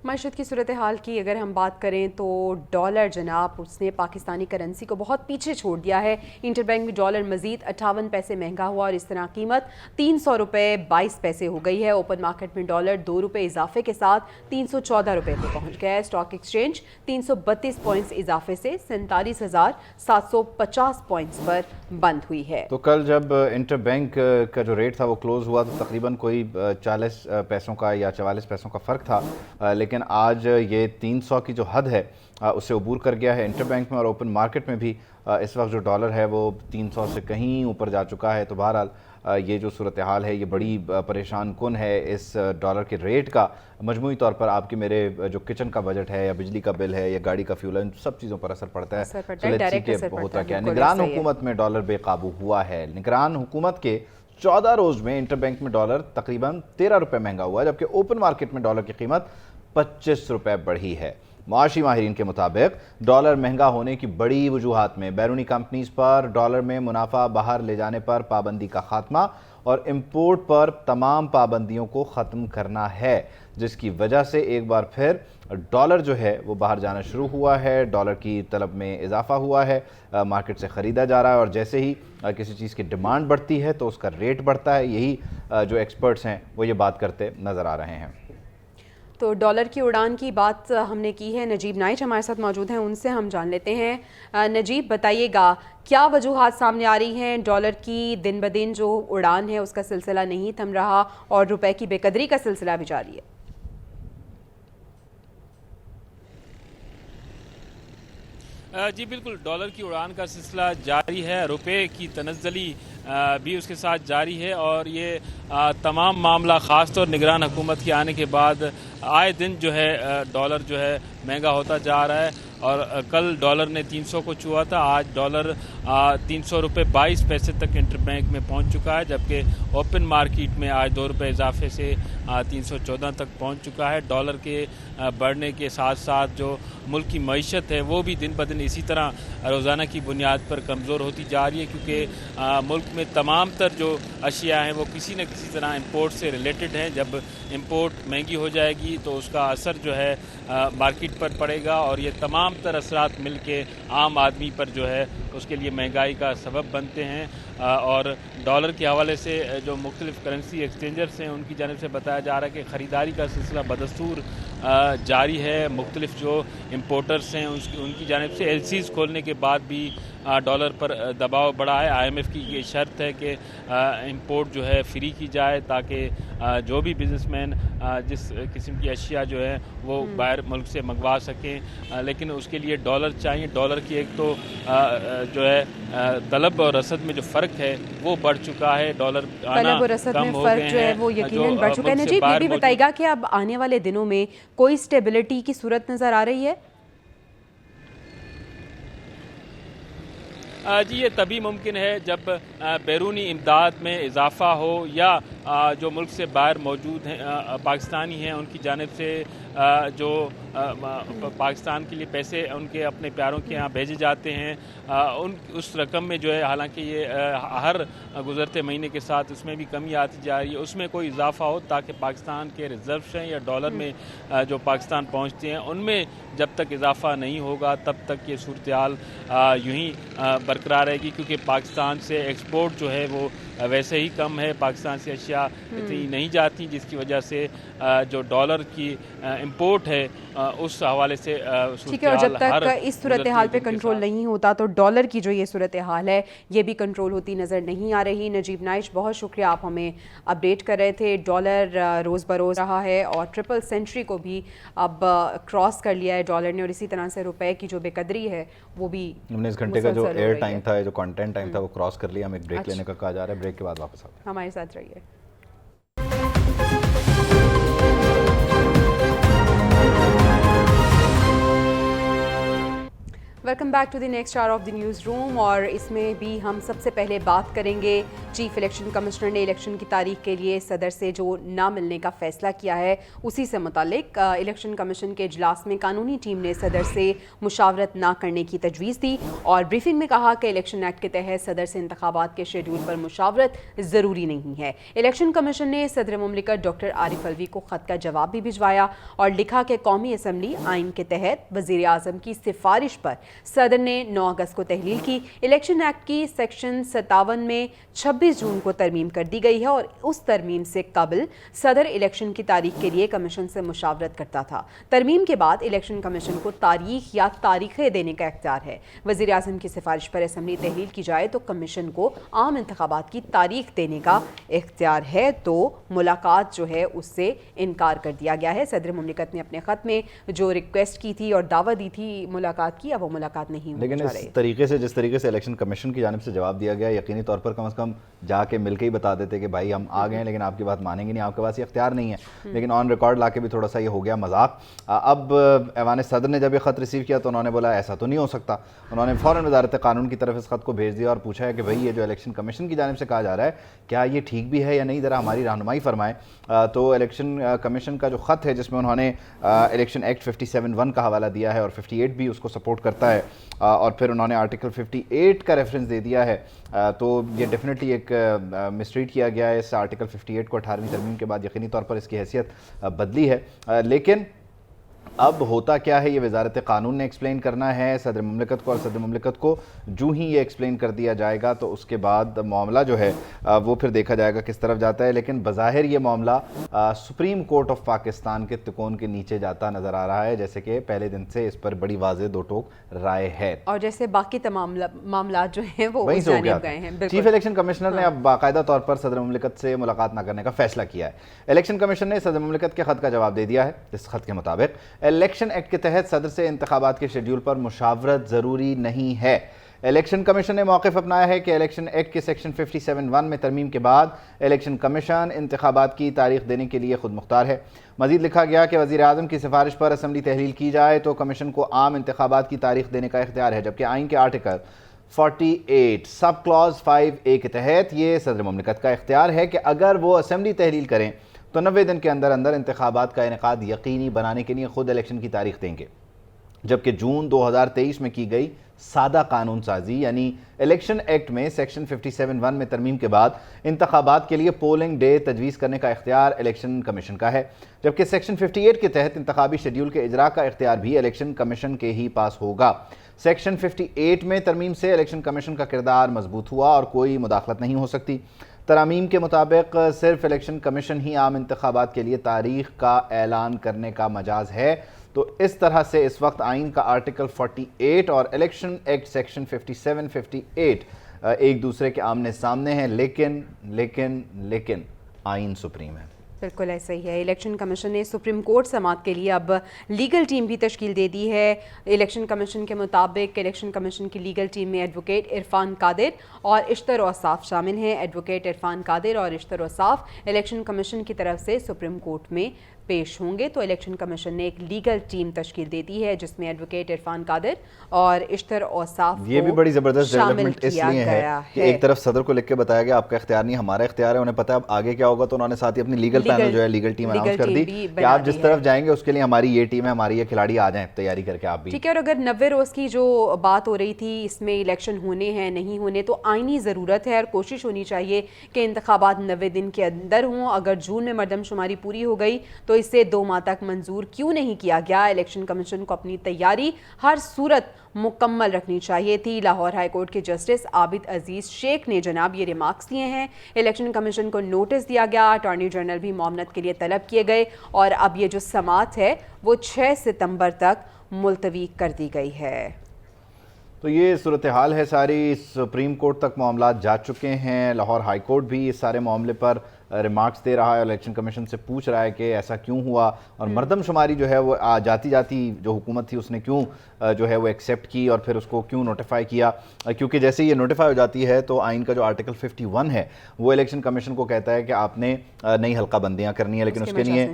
[SPEAKER 2] معیشت کی صورتحال کی اگر ہم بات کریں تو ڈالر جناب اس نے پاکستانی کرنسی کو بہت پیچھے چھوڑ دیا ہے۔ انٹر بینک میں ڈالر مزید 58 پیسے مہنگا ہوا اور اس طرح قیمت 300 روپے 22 پیسے ہو گئی ہے۔ اوپن مارکیٹ میں ڈالر 2 روپے اضافے کے ساتھ 314 روپے پہ پہنچ گیا ہے۔ اسٹاک ایکسچینج 332 پوائنٹس اضافے سے 47,750 پوائنٹس پر بند ہوئی ہے۔
[SPEAKER 1] تو کل جب انٹر بینک کا جو ریٹ تھا وہ کلوز ہوا تو تقریباً کوئی 40 پیسوں کا یا 44 پیسوں کا فرق تھا، لیکن آج یہ 300 کی جو حد ہے اس سے عبور کر گیا ہے انٹر بینک میں، اور اوپن مارکیٹ میں بھی اس وقت جو ڈالر ہے وہ 300 سے کہیں اوپر جا چکا ہے۔ تو بہرحال یہ جو صورتحال ہے یہ بڑی پریشان کن ہے۔ اس ڈالر کے ریٹ کا مجموعی طور پر آپ کے میرے جو کچن کا بجٹ ہے یا بجلی کا بل ہے یا گاڑی کا فیول ہے، ان سب چیزوں پر اثر پڑتا ہے۔ ہوتا کیا نگران حکومت میں ڈالر بے قابو ہوا ہے۔ نگران حکومت کے 14 روز میں انٹر بینک میں ڈالر تقریباً 13 روپے مہنگا ہوا ہے، جبکہ اوپن مارکیٹ میں ڈالر کی قیمت 25 روپے بڑھی ہے۔ معاشی ماہرین کے مطابق ڈالر مہنگا ہونے کی بڑی وجوہات میں بیرونی کمپنیز پر ڈالر میں منافع باہر لے جانے پر پابندی کا خاتمہ اور امپورٹ پر تمام پابندیوں کو ختم کرنا ہے، جس کی وجہ سے ایک بار پھر ڈالر جو ہے وہ باہر جانا شروع ہوا ہے۔ ڈالر کی طلب میں اضافہ ہوا ہے، مارکیٹ سے خریدا جا رہا ہے، اور جیسے ہی کسی چیز کی ڈیمانڈ بڑھتی ہے تو اس کا ریٹ بڑھتا ہے۔ یہی جو ایکسپرٹس ہیں وہ یہ بات کرتے نظر آ رہے ہیں۔
[SPEAKER 2] تو ڈالر کی اڑان کی بات ہم نے کی ہے، نجیب نائچ ہمارے ساتھ موجود ہیں، ان سے ہم جان لیتے ہیں۔ نجیب بتائیے گا کیا وجوہات سامنے آ رہی ہیں؟ ڈالر کی دن بدن جو اڑان ہے اس کا سلسلہ نہیں تھم رہا اور روپے کی بے قدری کا سلسلہ بھی جاری ہے۔
[SPEAKER 9] جی بالکل، ڈالر کی اڑان کا سلسلہ جاری ہے، روپے کی تنزلی بھی اس کے ساتھ جاری ہے، اور یہ تمام معاملہ خاص طور نگران حکومت کے آنے کے بعد آئے دن جو ہے ڈالر جو ہے مہنگا ہوتا جا رہا ہے، اور کل ڈالر نے 300 کو چھوا تھا، آج ڈالر 300 روپے 22 پیسے تک انٹر بینک میں پہنچ چکا ہے، جبکہ اوپن مارکیٹ میں آج 2 روپے اضافے سے 314 تک پہنچ چکا ہے۔ ڈالر کے بڑھنے کے ساتھ ساتھ جو ملک کی معیشت ہے وہ بھی دن بدن اسی طرح روزانہ کی بنیاد پر کمزور ہوتی جا رہی ہے، کیونکہ ملک میں تمام تر جو اشیاء ہیں وہ کسی نہ کسی طرح امپورٹ سے ریلیٹڈ ہیں۔ جب امپورٹ مہنگی ہو جائے گی تو اس کا اثر جو ہے مارکیٹ پر پڑے گا، اور یہ تمام تر اثرات مل کے عام آدمی پر جو ہے اس کے لیے مہنگائی کا سبب بنتے ہیں۔ اور ڈالر کے حوالے سے جو مختلف کرنسی ایکسچینجرز ہیں ان کی جانب سے بتایا جا رہا ہے کہ خریداری کا سلسلہ بدستور جاری ہے۔ مختلف جو امپورٹرز ہیں ان کی جانب سے ایل سیز کھولنے کے بعد بھی ڈالر پر دباؤ بڑھا ہے۔ آئی ایم ایف کی یہ شرط ہے کہ امپورٹ جو ہے فری کی جائے، تاکہ جو بھی بزنس مین جس قسم کی اشیاء جو ہے وہ باہر ملک سے منگوا سکیں، لیکن اس کے لیے ڈالر چاہیے۔ ڈالر کی ایک تو جو ہے طلب اور رسد میں جو فرق ہے وہ بڑھ چکا ہے، ڈالر
[SPEAKER 2] طلب اور رسد میں فرق جو ہے وہ یقیناً بڑھ چکا ہے۔ نجیب یہ بھی بتائے گا کہ اب آنے والے دنوں میں کوئی سٹیبلٹی کی صورت نظر آ رہی ہے؟
[SPEAKER 9] جی یہ تبھی ممکن ہے جب بیرونی امداد میں اضافہ ہو یا जो मुल्क से बाहर मौजूद हैं पाकिस्तानी हैं, उनकी जानिब से जो पाकिस्तान के लिए पैसे उनके अपने प्यारों के यहाँ भेजे जाते हैं, उस रकम में जो है, हालांकि ये हर गुज़रते महीने के साथ उसमें भी कमी आती जा रही है, उसमें कोई इजाफा हो ताकि पाकिस्तान के रिजर्व्स हैं या डॉलर में जो पाकिस्तान पहुँचते हैं उनमें जब तक इजाफा नहीं होगा तब तक ये सूरत हाल यूं ही बरकरार रहेगी, क्योंकि पाकिस्तान से एक्सपोर्ट जो है वो वैसे ही कम है, पाकिस्तान से अशिया इतनी नहीं जाती, जिसकी वजह से जो डॉलर की इंपोर्ट है उस हवाले से
[SPEAKER 2] ठीक है। और जब तक इस सूरत हाल पे कंट्रोल नहीं होता तो डॉलर की जो ये सूरत हाल है ये भी कंट्रोल होती नज़र नहीं आ रही। नजीब नाइश, बहुत शुक्रिया, आप हमें अपडेट कर रहे थे। डॉलर रोज़ बरोज़ रहा है और ट्रिपल सेंचुरी को भी अब क्रॉस कर लिया है डॉलर ने, और इसी तरह से रुपए की जो बेकदरी है वो भी
[SPEAKER 1] 19 घंटे का जो एयर टाइम था, जो कंटेंट टाइम था, वो क्रॉस कर लिया। हम एक ब्रेक लेने का कहा जा रहा है, ब्रेक के बाद वापस आते हैं।
[SPEAKER 2] हमारे साथ रहिए। Welcome back to the next hour of the newsroom, और इसमें भी हम सबसे पहले बात करेंगे चीफ इलेक्शन कमिश्नर ने इलेक्शन की तारीख के लिए सदर से जो ना मिलने का फैसला किया है उसी से मुतालिक इलेक्शन कमीशन के इजलास में कानूनी टीम ने सदर से मुशावरत ना करने की तजवीज़ दी और ब्रीफिंग में कहा कि इलेक्शन एक्ट के तहत सदर से इंतखाबात के शेड्यूल पर मुशावरत ज़रूरी नहीं है। इलेक्शन कमीशन ने सदर मुमलिकत डॉक्टर आरिफ अलवी को ख़त का जवाब भी भिजवाया और लिखा कि कौमी असम्बली आइन के तहत वज़ीर आज़म की सिफारिश पर सदर ने 9 अगस्त को तहलील की। इलेक्शन एक्ट की सेक्शन 57 में 26 जून को तरमीम कर दी गई है और उस तरमीम से कबल सदर इलेक्शन की तारीख के लिए कमीशन से मुशावरत करता था। तरमीम के बाद इलेक्शन कमीशन को तारीख या तारीखें देने का इख्तियार है। वज़ीर आज़म की सिफारिश पर असम्बली तहलील की जाए तो कमीशन को आम इंतखाबात की तारीख देने का इख्तियार है, तो मुलाकात जो है उससे इनकार कर दिया गया है। सदर मुमलिकत ने अपने ख़त में जो रिक्वेस्ट की थी और दावा दी थी मुलाकात की, अब वो मुलाकात नहीं।
[SPEAKER 1] लेकिन इस तरीके से, जिस तरीके से इलेक्शन कमीशन की जानिब से जवाब दिया गया, यकीनी तौर पर कम से कम जाके मिलके ही बता देते कि भाई हम आ गए हैं लेकिन आपकी बात मानेंगे नहीं, आपके पास ये इख्तियार नहीं है। लेकिन ऑन रिकॉर्ड लाके भी थोड़ा सा ये हो गया मजाक। अब ऐवान सदर ने जब ये ख़त रिसीव किया तो उन्होंने बोला ऐसा तो नहीं हो सकता। उन्होंने फ़ौरन वज़ारत कानून की तरफ इस ख़त को भेज दिया और पूछा है कि भाई ये जो इलेक्शन कमीशन की जानिब से कहा जा रहा है क्या ये ठीक भी है या नहीं, ज़रा हमारी रहनुमाई फरमाएं। तो इलेक्शन कमीशन का जो ख़त है जिसमें उन्होंने इलेक्शन एक्ट 57(1) का हवाला दिया है और 58 भी उसको सपोर्ट करता है, और फिर उन्होंने आर्टिकल 58 का रेफरेंस दे दिया है, तो ये डेफिनेटली एक मिसट्रीट किया गया है। इस आर्टिकल 58 को 18वीं तरमीम के बाद यकीनी तौर पर इसकी हैसियत बदली है। लेकिन अब होता क्या है ये वज़ारत कानून ने एक्सप्लेन करना है सदर मुमलिकत को, और सदर मुमलिकत को जो ही ये एक्सप्लेन कर दिया जाएगा तो उसके बाद मामला जो है वो फिर देखा जाएगा किस तरफ जाता है। लेकिन बज़ाहिर ये मामला सुप्रीम कोर्ट ऑफ पाकिस्तान के तिकोन के नीचे जाता नज़र आ रहा है, जैसे कि पहले दिन से इस पर बड़ी वाज़ेह दो टोक राय है और
[SPEAKER 2] जैसे बाकी तमाम मामला जो है वो
[SPEAKER 1] वहीं से हो गया
[SPEAKER 2] हैं।
[SPEAKER 1] चीफ इलेक्शन कमिश्नर ने अब बाकायदा तौर पर सदर मुमलिकत से मुलाकात न करने का फैसला किया है। इलेक्शन कमीशन ने सदर मुमलिकत के ख़त का जवाब दे दिया है। इस ख़त के मुताबिक इलेक्शन एक्ट के तहत सदर से इंतखाबात के शेड्यूल पर मुशावरत ज़रूरी नहीं है। इलेक्शन कमीशन ने मौक़िफ़ अपनाया है कि इलेक्शन एक्ट के सेक्शन 57(1) में तरमीम के बाद इलेक्शन कमीशन इंतखाबात की तारीख देने के लिए खुद मुख्तार है। मज़ीद लिखा गया कि वज़ीर आज़म की सिफारिश पर असम्बली तहलील की जाए तो कमीशन को आम इंतखाबात की तारीख देने का इख्तियार है, जबकि आइन के आर्टिकल 48 सब क्लॉज 5A के तहत ये सदर मुमलिकत का इख्तियार है कि अगर वो असम्बली तहलील करें तो 90 दिन के अंदर अंदर इंतखाबात का इनेकाद यकीनी बनाने के लिए खुद इलेक्शन की तारीख देंगे। जबकि जून 2023 में की गई सादा कानून साजी यानी इलेक्शन एक्ट में सेक्शन 57(1) में तरमीम के बाद इंतखाबात के लिए पोलिंग डे तजवीज़ करने का इख्तियार इलेक्शन कमीशन का है, जबकि सेक्शन 58 के तहत इंतखाबी शेड्यूल के इजरा का इख्तियार भी इलेक्शन कमीशन के ही पास होगा। सेक्शन 58 में तरमीम से इलेक्शन कमीशन का किरदार मजबूत हुआ और कोई मुदाखलत नहीं हो सकती। तरामीम के मुताबिक सिर्फ इलेक्शन कमीशन ही आम इंतखाबात के लिए तारीख का ऐलान करने का मजाज है। तो इस तरह से इस वक्त आइन का आर्टिकल 48 और इलेक्शन एक्ट सेक्शन 57-58 एक दूसरे के आमने सामने हैं, लेकिन आइन सुप्रीम है।
[SPEAKER 2] बिल्कुल ऐसा ही है। इलेक्शन कमीशन ने सुप्रीम कोर्ट समाअत के लिए अब लीगल टीम भी तश्कील दे दी है। इलेक्शन कमीशन के मुताबिक इलेक्शन कमीशन की लीगल टीम में एडवोकेट इरफान कादिर और इश्तर औसाफ शामिल हैं। एडवोकेट इरफान कादिर और इश्तर औसाफ इलेक्शन कमीशन की तरफ से सुप्रीम कोर्ट में پیش ہوں گے تو الیکشن کمیشن نے ایک لیگل ٹیم تشکیل دے دی ہے جس میں ایڈوکیٹ عرفان قادر اور اشتر اوصاف
[SPEAKER 1] یہ بھی بڑی زبردست ڈیولپمنٹ اس لیے ہے کہ ایک طرف صدر کو لکھ کے بتایا گیا آپ کا اختیار نہیں ہمارا اختیار ہے, انہیں پتا ہے اب آگے کیا ہوگا, تو انہوں نے ساتھ ہی اپنی لیگل پینل جو ہے لیگل ٹیم اناؤنس کر دی کہ آپ جس طرف جائیں گے اس کے لیے ہماری یہ ٹیم ہے, ہماری یہ کھلاڑی آ جائیں تیاری کر کے آپ بھی.
[SPEAKER 2] ٹھیک ہے. اور اگر 90 روز کی جو بات ہو رہی تھی اس میں الیکشن ہونے ہیں نہیں ہونے, تو آئینی ضرورت ہے اور کوشش ہونی چاہیے کہ انتخابات 90 دن کے اندر ہوں. اگر جون میں مردم شماری پوری ہو گئی تو اسے 2 ماہ تک منظور کیوں نہیں کیا گیا؟ الیکشن کمیشن کو اپنی تیاری ہر صورت مکمل رکھنی چاہیے تھی. لاہور ہائی کورٹ کے جسٹس عابد عزیز شیخ نے جناب یہ ریمارکس دیے ہیں. الیکشن کمیشن کو نوٹس دیا گیا, اٹارنی جنرل بھی معاونت کے لیے طلب کیے گئے اور اب یہ جو سماعت ہے وہ 6 ستمبر تک ملتوی کر دی گئی ہے.
[SPEAKER 1] تو یہ صورتحال ہے ساری. سپریم کورٹ تک معاملات جا چکے ہیں, لاہور ہائی کورٹ بھی اس سارے معاملے پر ریمارکس دے رہا ہے, الیکشن کمیشن سے پوچھ رہا ہے کہ ایسا کیوں ہوا, اور مردم شماری جو ہے وہ جاتی جو حکومت تھی اس نے کیوں جو ہے وہ ایکسیپٹ کی اور پھر اس کو کیوں نوٹیفائی کیا, کیونکہ جیسے یہ نوٹیفائی ہو جاتی ہے تو آئین کا جو آرٹیکل 51 ہے وہ الیکشن کمیشن کو کہتا ہے کہ آپ نے نئی حلقہ بندیاں کرنی ہے, لیکن اس کے لیے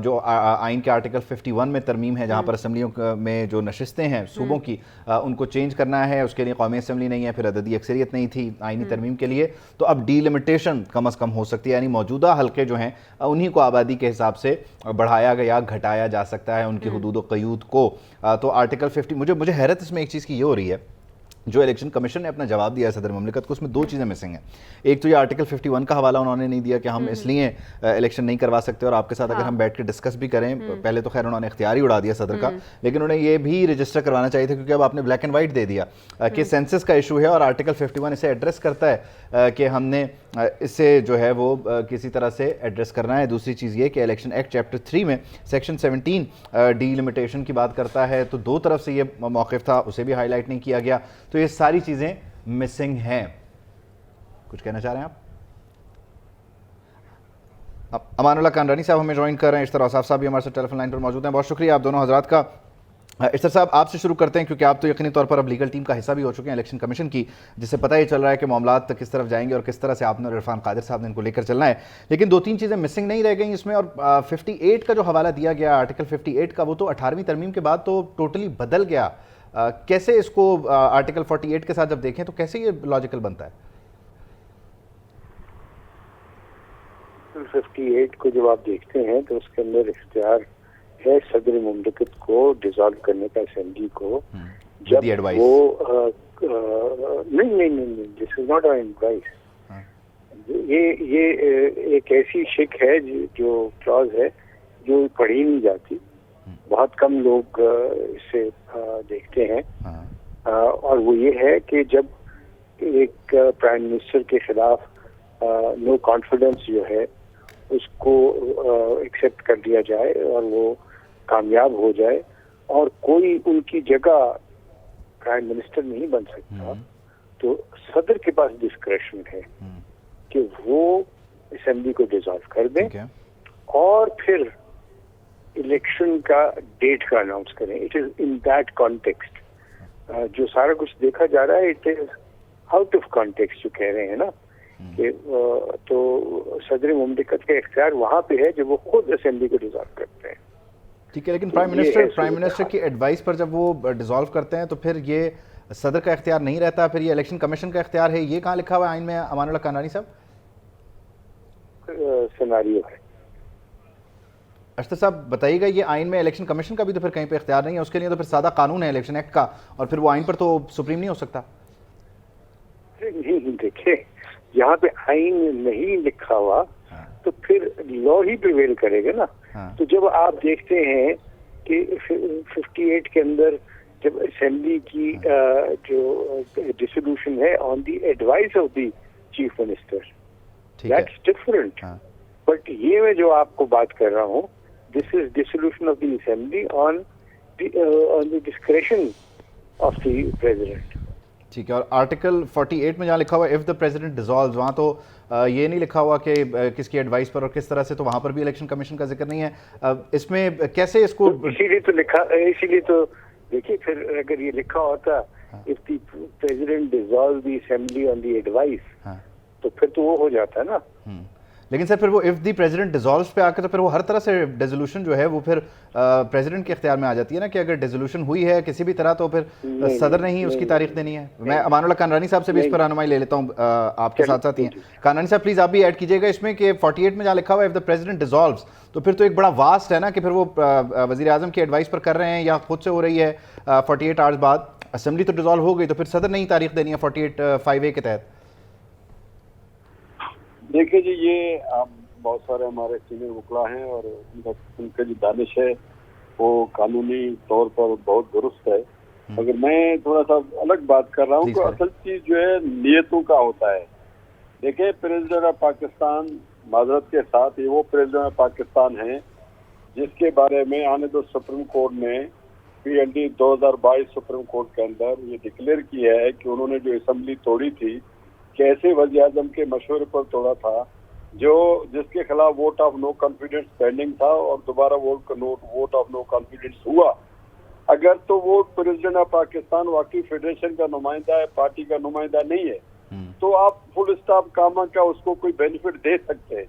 [SPEAKER 1] جو آئین کے آرٹیکل 51 میں ترمیم ہے جہاں پر اسمبلیوں میں جو نشستیں ہیں صوبوں کی ان کو چینج کرنا ہے, اس کے لیے قومی اسمبلی نہیں ہے, پھر عددی اکثریت نہیں تھی آئینی ترمیم کے لیے, تو اب ڈی لمیٹیشن کم از کم ہو سکتی ہے, یعنی موجودہ حلقے جو ہیں انہی کو آبادی کے حساب سے بڑھایا یا گھٹایا جا سکتا ہے ان کی حدود و قیود کو. تو آرٹیکل 50 مجھے حیرت اس میں ایک چیز کی یہ ہو رہی ہے, جو الیکشن کمیشن نے اپنا جواب دیا ہے صدر مملکت کو, اس میں 2 چیزیں مسنگ ہیں. ایک تو یہ آرٹیکل 51 کا حوالہ انہوں نے نہیں دیا کہ ہم اس لیے الیکشن نہیں کروا سکتے, اور آپ کے ساتھ اگر ہم بیٹھ کے ڈسکس بھی کریں, پہلے تو خیر انہوں نے اختیار ہی اڑا دیا صدر کا, لیکن انہیں یہ بھی رجسٹر کروانا چاہیے تھا کیونکہ اب آپ نے بلیک اینڈ وائٹ دے دیا کہ سینسس کا ایشو ہے, اور آرٹیکل 51 اسے ایڈریس کرتا ہے کہ ہم نے اسے جو ہے وہ کسی طرح سے ایڈریس کرنا ہے. دوسری چیز یہ کہ الیکشن ایکٹ چیپٹر 3 میں سیکشن 17 ڈی لمیٹیشن کی بات کرتا ہے, تو 2 طرف سے یہ موقف تھا, اسے بھی ہائی لائٹ نہیں کیا گیا. تو یہ ساری چیزیں مسنگ ہیں. کچھ کہنا چاہ رہے ہیں آپ؟ امان اللہ کانرانی صاحب ہمیں جوائن کر رہے ہیں, اشتر اوصاف صاحب بھی ہمارے ساتھ ٹیلی فون لائن پر موجود ہیں. بہت شکریہ آپ دونوں حضرات کا. اشتر صاحب آپ سے شروع کرتے ہیں کیونکہ آپ تو یقینی طور پر اب لیگل ٹیم کا حصہ بھی ہو چکے ہیں الیکشن کمیشن کی, جس سے پتہ ہی چل رہا ہے کہ معاملات کس طرف جائیں گے اور کس طرح سے آپ نے عرفان قادر صاحب نے ان کو لے کر چلنا ہے. لیکن 2-3 چیزیں مسنگ نہیں رہ گئیں اس میں, اور 58 کا جو حوالہ دیا گیا آرٹیکل 58 کا, وہ تو 18ویں ترمیم کے بعد تو ٹوٹلی بدل گیا. کیسے اس کو آرٹیکل 48 کے ساتھ جب دیکھیں تو کیسے یہ لاجیکل بنتا ہے؟
[SPEAKER 4] 58 کو جب آپ دیکھتے ہیں تو اس کے اندر اختیار ہے صدر مملکت کو ڈیزالو کرنے کا اسمبلی کو, جب وہ نہیں دس از ناٹ این ایڈوائس. یہ ایک ایسی شک ہے جو کلاز ہے جو پڑھی نہیں جاتی, بہت کم لوگ اسے دیکھتے ہیں, اور وہ یہ ہے کہ جب ایک پرائم منسٹر کے خلاف نو کانفیڈنس جو ہے اس کو ایکسیپٹ کر دیا جائے اور وہ کامیاب ہو جائے, اور کوئی ان کی جگہ پرائم منسٹر نہیں بن سکتا, تو صدر کے پاس ڈسکریشن ہے کہ وہ اسمبلی کو ڈیزالو کر دیں اور پھر الیکشن کا ڈیٹ کا اناؤنس کریں. It is in that context جو سارا کچھ دیکھا جا رہا ہے, it is out of context جو کہہ رہے ہیں نا, کہ تو صدر مملکت کا اختیار وہاں پہ ہے جب وہ خود اسمبلی کو ڈیزالو کرتے ہیں.
[SPEAKER 1] ٹھیک ہے, لیکن پرائم منسٹر کی ایڈوائس پر جب وہ ڈیزالو کرتے ہیں تو پھر یہ صدر کا اختیار نہیں رہتا, پھر یہ الیکشن کمیشن کا اختیار ہے. یہ کہاں لکھا ہوا ہے آئین میں امان اللہ کانرانی صاحب؟
[SPEAKER 4] سیناریو ہے.
[SPEAKER 1] اشتر صاحب بتائیے گا, یہ آئین میں الیکشن کمیشن کا بھی تو پھر کہیں پہ اختیار نہیں ہے, اس کے لیے تو پھر سادہ قانون ہے الیکشن ایکٹ کا, اور پھر وہ آئین پر تو سپریم نہیں ہو سکتا.
[SPEAKER 4] نہیں دیکھیں, یہاں پہ آئین نہیں لکھا ہوا تو پھر لا ہی پریویل کرے گا نا. تو جب آپ دیکھتے ہیں کہ 58 کے اندر جب اسمبلی کی جو ڈسولوشن ہے on the advice of the chief minister, that's different. But یہ میں جو آپ کو بات کر رہا ہوں, this is dissolution of the assembly on the discretion of the president.
[SPEAKER 1] ٹھیک ہے, اور آرٹیکل 48 میں جہاں لکھا ہوا اف دا پریزیڈنٹ ڈیزالوز, وہاں تو یہ نہیں لکھا ہوا کہ کس کی ایڈوائس پر اور کس طرح سے, تو وہاں پر بھی الیکشن کمیشن کا ذکر نہیں ہے. اس میں کیسے اس کو,
[SPEAKER 4] اسی لیے تو لکھا, اسی لیے تو دیکھیے پھر اگر یہ لکھا ہوتا if the president dissolve the assembly on the advice, تو پھر تو وہ ہو جاتا ہے نا.
[SPEAKER 1] لیکن سر پھر وہ اف دی پریزیڈنٹ ڈیزالوز پہ آ کے تو پھر وہ ہر طرح سے ڈیزولوشن جو ہے وہ پھر پریزیڈنٹ کے اختیار میں آ جاتی ہے نا کہ اگر ڈیزولوشن ہوئی ہے کسی بھی طرح تو پھر صدر نے ہی اس کی تاریخ دینی ہے. میں امان اللہ کانرانی صاحب سے بھی اس پر رہنمائی لے لیتا ہوں, آپ کے ساتھ ساتھ ہی ہیں. کانرانی صاحب پلیز آپ بھی ایڈ کیجیے گا اس میں کہ 48 میں جہاں لکھا ہوا ہے اف دا پریزیڈنٹ ڈیزالوز, تو پھر تو ایک بڑا واسٹ ہے نا کہ پھر وہ وزیر اعظم کی ایڈوائس پر کر رہے ہیں یا خود سے ہو رہی ہے 48 آورز بعد. اسمبلی تو ڈیزالو ہو گئی تو پھر صدر نے ہی تاریخ دینی ہے 48(5)(a) کے تحت.
[SPEAKER 10] دیکھیں جی, یہ بہت سارے ہمارے سینئر وکلا ہیں اور ان کا جو دانش ہے وہ قانونی طور پر بہت درست ہے, مگر میں تھوڑا سا الگ بات کر رہا ہوں کہ اصل چیز جو ہے نیتوں کا ہوتا ہے. دیکھیں پریزیڈنٹ آف پاکستان, معذرت کے ساتھ, یہ وہ پریزیڈنٹ آف پاکستان ہیں جس کے بارے میں آنے دو سپریم کورٹ نے PLD 2022 سپریم کورٹ کے اندر یہ ڈکلیئر کیا ہے کہ انہوں نے جو اسمبلی توڑی تھی کیسے وزیر اعظم کے مشورے پر توڑا تھا, جو جس کے خلاف vote of no confidence pending تھا اور دوبارہ ووٹ آف نو کانفیڈنس ہوا. اگر تو وہ پریزیڈنٹ آف پاکستان واقعی فیڈریشن کا نمائندہ ہے, پارٹی کا نمائندہ نہیں ہے, تو آپ فل اسٹاف کاما کا اس کو کوئی بینیفٹ دے سکتے ہیں.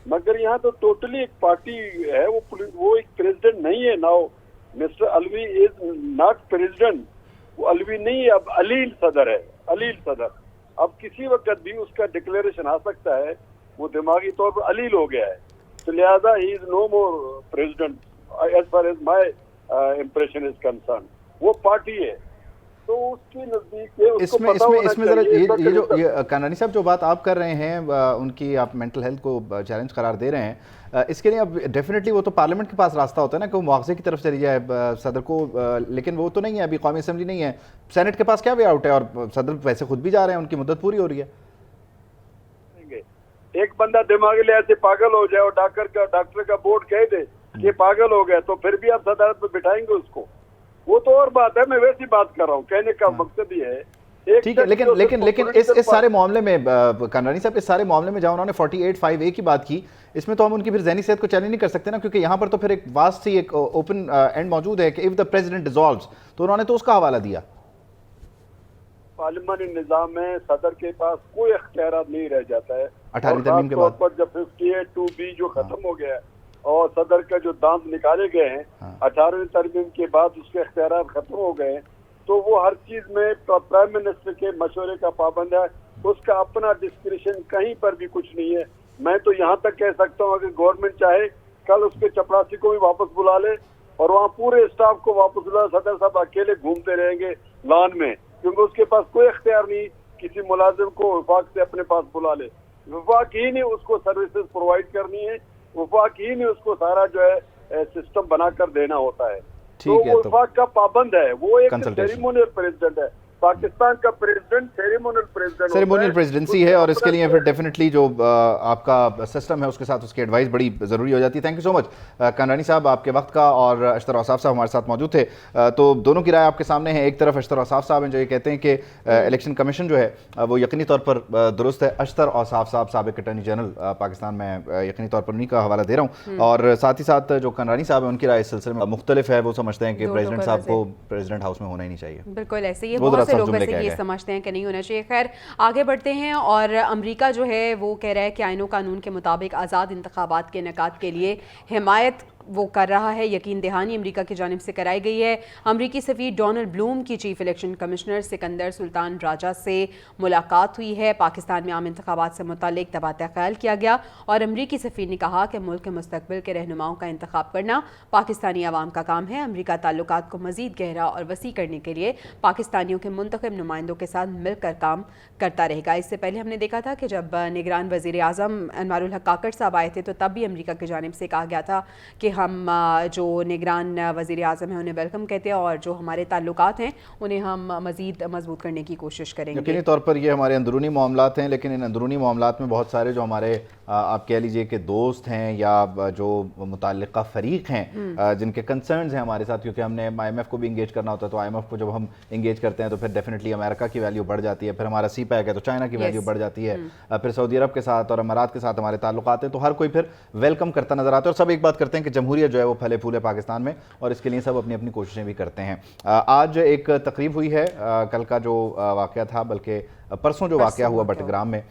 [SPEAKER 10] مگر یہاں تو ٹوٹلی ایک پارٹی ہے, وہ ایک پریزیڈنٹ نہیں ہے. Now mister Alvi is not president, وہ الوی نہیں ہے, اب علیل صدر ہے, علیل صدر. اب کسی وقت بھی اس کا ڈکلیریشن آ سکتا ہے, وہ دماغی طور پر علیل ہو گیا ہے, تو لہذا he is no more president as far as my impression is concern. وہ پارٹی ہے تو اس کے نزدیک
[SPEAKER 1] اس میں ذرا یہ جو کانرانی صاحب جو بات آپ کر رہے ہیں ان کی آپ مینٹل ہیلتھ کو چیلنج قرار دے رہے ہیں, اس کے لیے اب ڈیفینیٹلی وہ تو پارلیمنٹ کے پاس راستہ ہوتا ہے نا کہ وہ مواخذے کی طرف چلی جائے صدر کو, لیکن وہ تو نہیں ہے, ابھی قومی اسمبلی نہیں ہے, سینٹ کے پاس کیا وے آؤٹ ہے, اور صدر ویسے خود بھی جا رہے ہیں, ان کی مدت پوری ہو رہی ہے.
[SPEAKER 10] ایک بندہ دماغی لحاظ سے پاگل ہو جائے اور ڈاکٹر کا بورڈ کہہ دے کہ پاگل ہو گیا, تو پھر بھی آپ صدارت میں بٹھائیں گے اس کو, وہ تو اور بات ہے. میں ویسی بات کر رہا ہوں, کہنے کا مقصد یہ ہے.
[SPEAKER 1] ٹھیک ہے, لیکن اس سارے معاملے میں کانرانی صاحب, اس سارے معاملے میں جہاں انہوں نے 48(5)(a) کی بات کی, اس میں تو ہم ان کی پھر ذہنی صحت کو چیلنج نہیں کر سکتے نا, کیونکہ یہاں پر تو پھر ایک واسٹ سی ایک اوپن اینڈ موجود ہے کہ اف دا پریزیڈنٹ ڈیزالوز, تو انہوں نے تو اس کا حوالہ دیا.
[SPEAKER 10] پارلیمانی نظام میں صدر کے پاس کوئی اختیارات نہیں رہ جاتا ہے,
[SPEAKER 1] 18 ترمیم کے بعد
[SPEAKER 10] جب 58(2)(b) جو ختم ہو گیا ہے اور صدر کا جو دانت نکالے گئے ہیں 18ویں ترمیم کے بعد اس کے اختیارات ختم ہو گئے ہیں, تو وہ ہر چیز میں پرائم منسٹر کے مشورے کا پابند ہے. اس کا اپنا ڈسکریشن کہیں پر بھی کچھ نہیں ہے. میں تو یہاں تک کہہ سکتا ہوں اگر گورنمنٹ چاہے کل اس کے چپراسی کو بھی واپس بلا لے اور وہاں پورے اسٹاف کو واپس بلا, صدر صاحب اکیلے گھومتے رہیں گے لان میں, کیونکہ اس کے پاس کوئی اختیار نہیں کسی ملازم کو وفاق سے اپنے پاس بلا لے. وفاق ہی نہیں اس کو سروسز پرووائڈ کرنی ہے, وفاق ہی نہیں اس کو سارا جو ہے سسٹم بنا کر دینا ہوتا ہے. تو وہ وفاق کا پابند ہے, وہ ایک سیریمونیل پریزیڈنٹ ہے. پاکستان کا پریزیڈنٹ
[SPEAKER 1] سیریمونیل پریزیڈنسی ہے, اور اس کے لیے پھر ڈیفینیٹلی جو آپ کا سسٹم ہے اس کے ساتھ اس کی ایڈوائس بڑی ضروری ہو جاتی ہے. تھینک یو سو مچ کانرانی صاحب آپ کے وقت کا, اور اشتر اوصاف صاحب ہمارے ساتھ موجود تھے. تو دونوں کی رائے آپ کے سامنے ہے. ایک طرف اشتر اوصاف صاحب ہیں جو یہ کہتے ہیں کہ الیکشن کمیشن جو ہے وہ یقینی طور پر درست ہے. اشتر اوصاف صاحب سابق اٹارنی جنرل پاکستان, میں یقینی طور پر انہیں کا حوالہ دے رہا ہوں, اور ساتھ ہی ساتھ جو کانرانی صاحب ہیں ان کی رائے اس سلسلے میں مختلف ہے. وہ سمجھتے ہیں کہ پریزیڈنٹ صاحب کو پریزیڈنٹ ہاؤس میں ہونا ہی نہیں چاہیے.
[SPEAKER 2] بالکل ایسے ہی بہت سے لوگ ویسے یہ سمجھتے ہیں کہ نہیں ہونا چاہیے. خیر آگے بڑھتے ہیں, اور امریکہ جو ہے وہ کہہ رہا ہے کہ آئین و قانون کے مطابق آزاد انتخابات کے انعقاد کے لیے حمایت وہ کر رہا ہے. یقین دہانی امریکہ کی جانب سے کرائی گئی ہے. امریکی سفیر ڈونلڈ بلوم کی چیف الیکشن کمشنر سکندر سلطان راجہ سے ملاقات ہوئی ہے. پاکستان میں عام انتخابات سے متعلق تبادلہ خیال کیا گیا, اور امریکی سفیر نے کہا کہ ملک کے مستقبل کے رہنماؤں کا انتخاب کرنا پاکستانی عوام کا کام ہے. امریکہ تعلقات کو مزید گہرا اور وسیع کرنے کے لیے پاکستانیوں کے منتخب نمائندوں کے ساتھ مل کر کام کرتا رہے گا. اس سے پہلے ہم نے دیکھا تھا کہ جب نگران وزیر اعظم انوار الحق کاکڑ صاحب آئے تھے تو تب بھی امریکہ کی جانب سے کہا گیا تھا کہ ہم جو نگران وزیر اعظم ہیں انہیں ویلکم کہتے ہیں, اور جو ہمارے تعلقات ہیں انہیں ہم مزید مضبوط کرنے کی کوشش کریں گے.
[SPEAKER 1] یقینی طور پر یہ ہمارے اندرونی معاملات ہیں, لیکن ان اندرونی معاملات میں بہت سارے جو ہمارے آپ کہہ لیجئے کہ دوست ہیں یا جو متعلقہ فریق ہیں جن کے کنسرنز ہیں ہمارے ساتھ, کیونکہ ہم نے IMF کو بھی انگیج کرنا ہوتا ہے, تو IMF کو جب ہم انگیج کرتے ہیں تو پھر ڈیفینیٹلی امریکہ کی ویلیو بڑھ جاتی ہے, پھر ہمارا CPEC ہے تو چائنا کی ویلیو بڑھ جاتی ہے, پھر سعودی عرب کے ساتھ اور امارات کے ساتھ ہمارے تعلقات ہیں, تو ہر کوئی پھر ویلکم کرتا نظر آتا ہے, اور سب ایک بات کرتے ہیں کہ جمہوریت جو ہے وہ پھلے پھولے پاکستان میں, اور اس کے لیے سب اپنی اپنی کوششیں بھی کرتے ہیں. آج ایک تقریب ہوئی ہے, کل کا جو واقعہ تھا بلکہ परसों जो वाक़या हुआ बटग्राम में,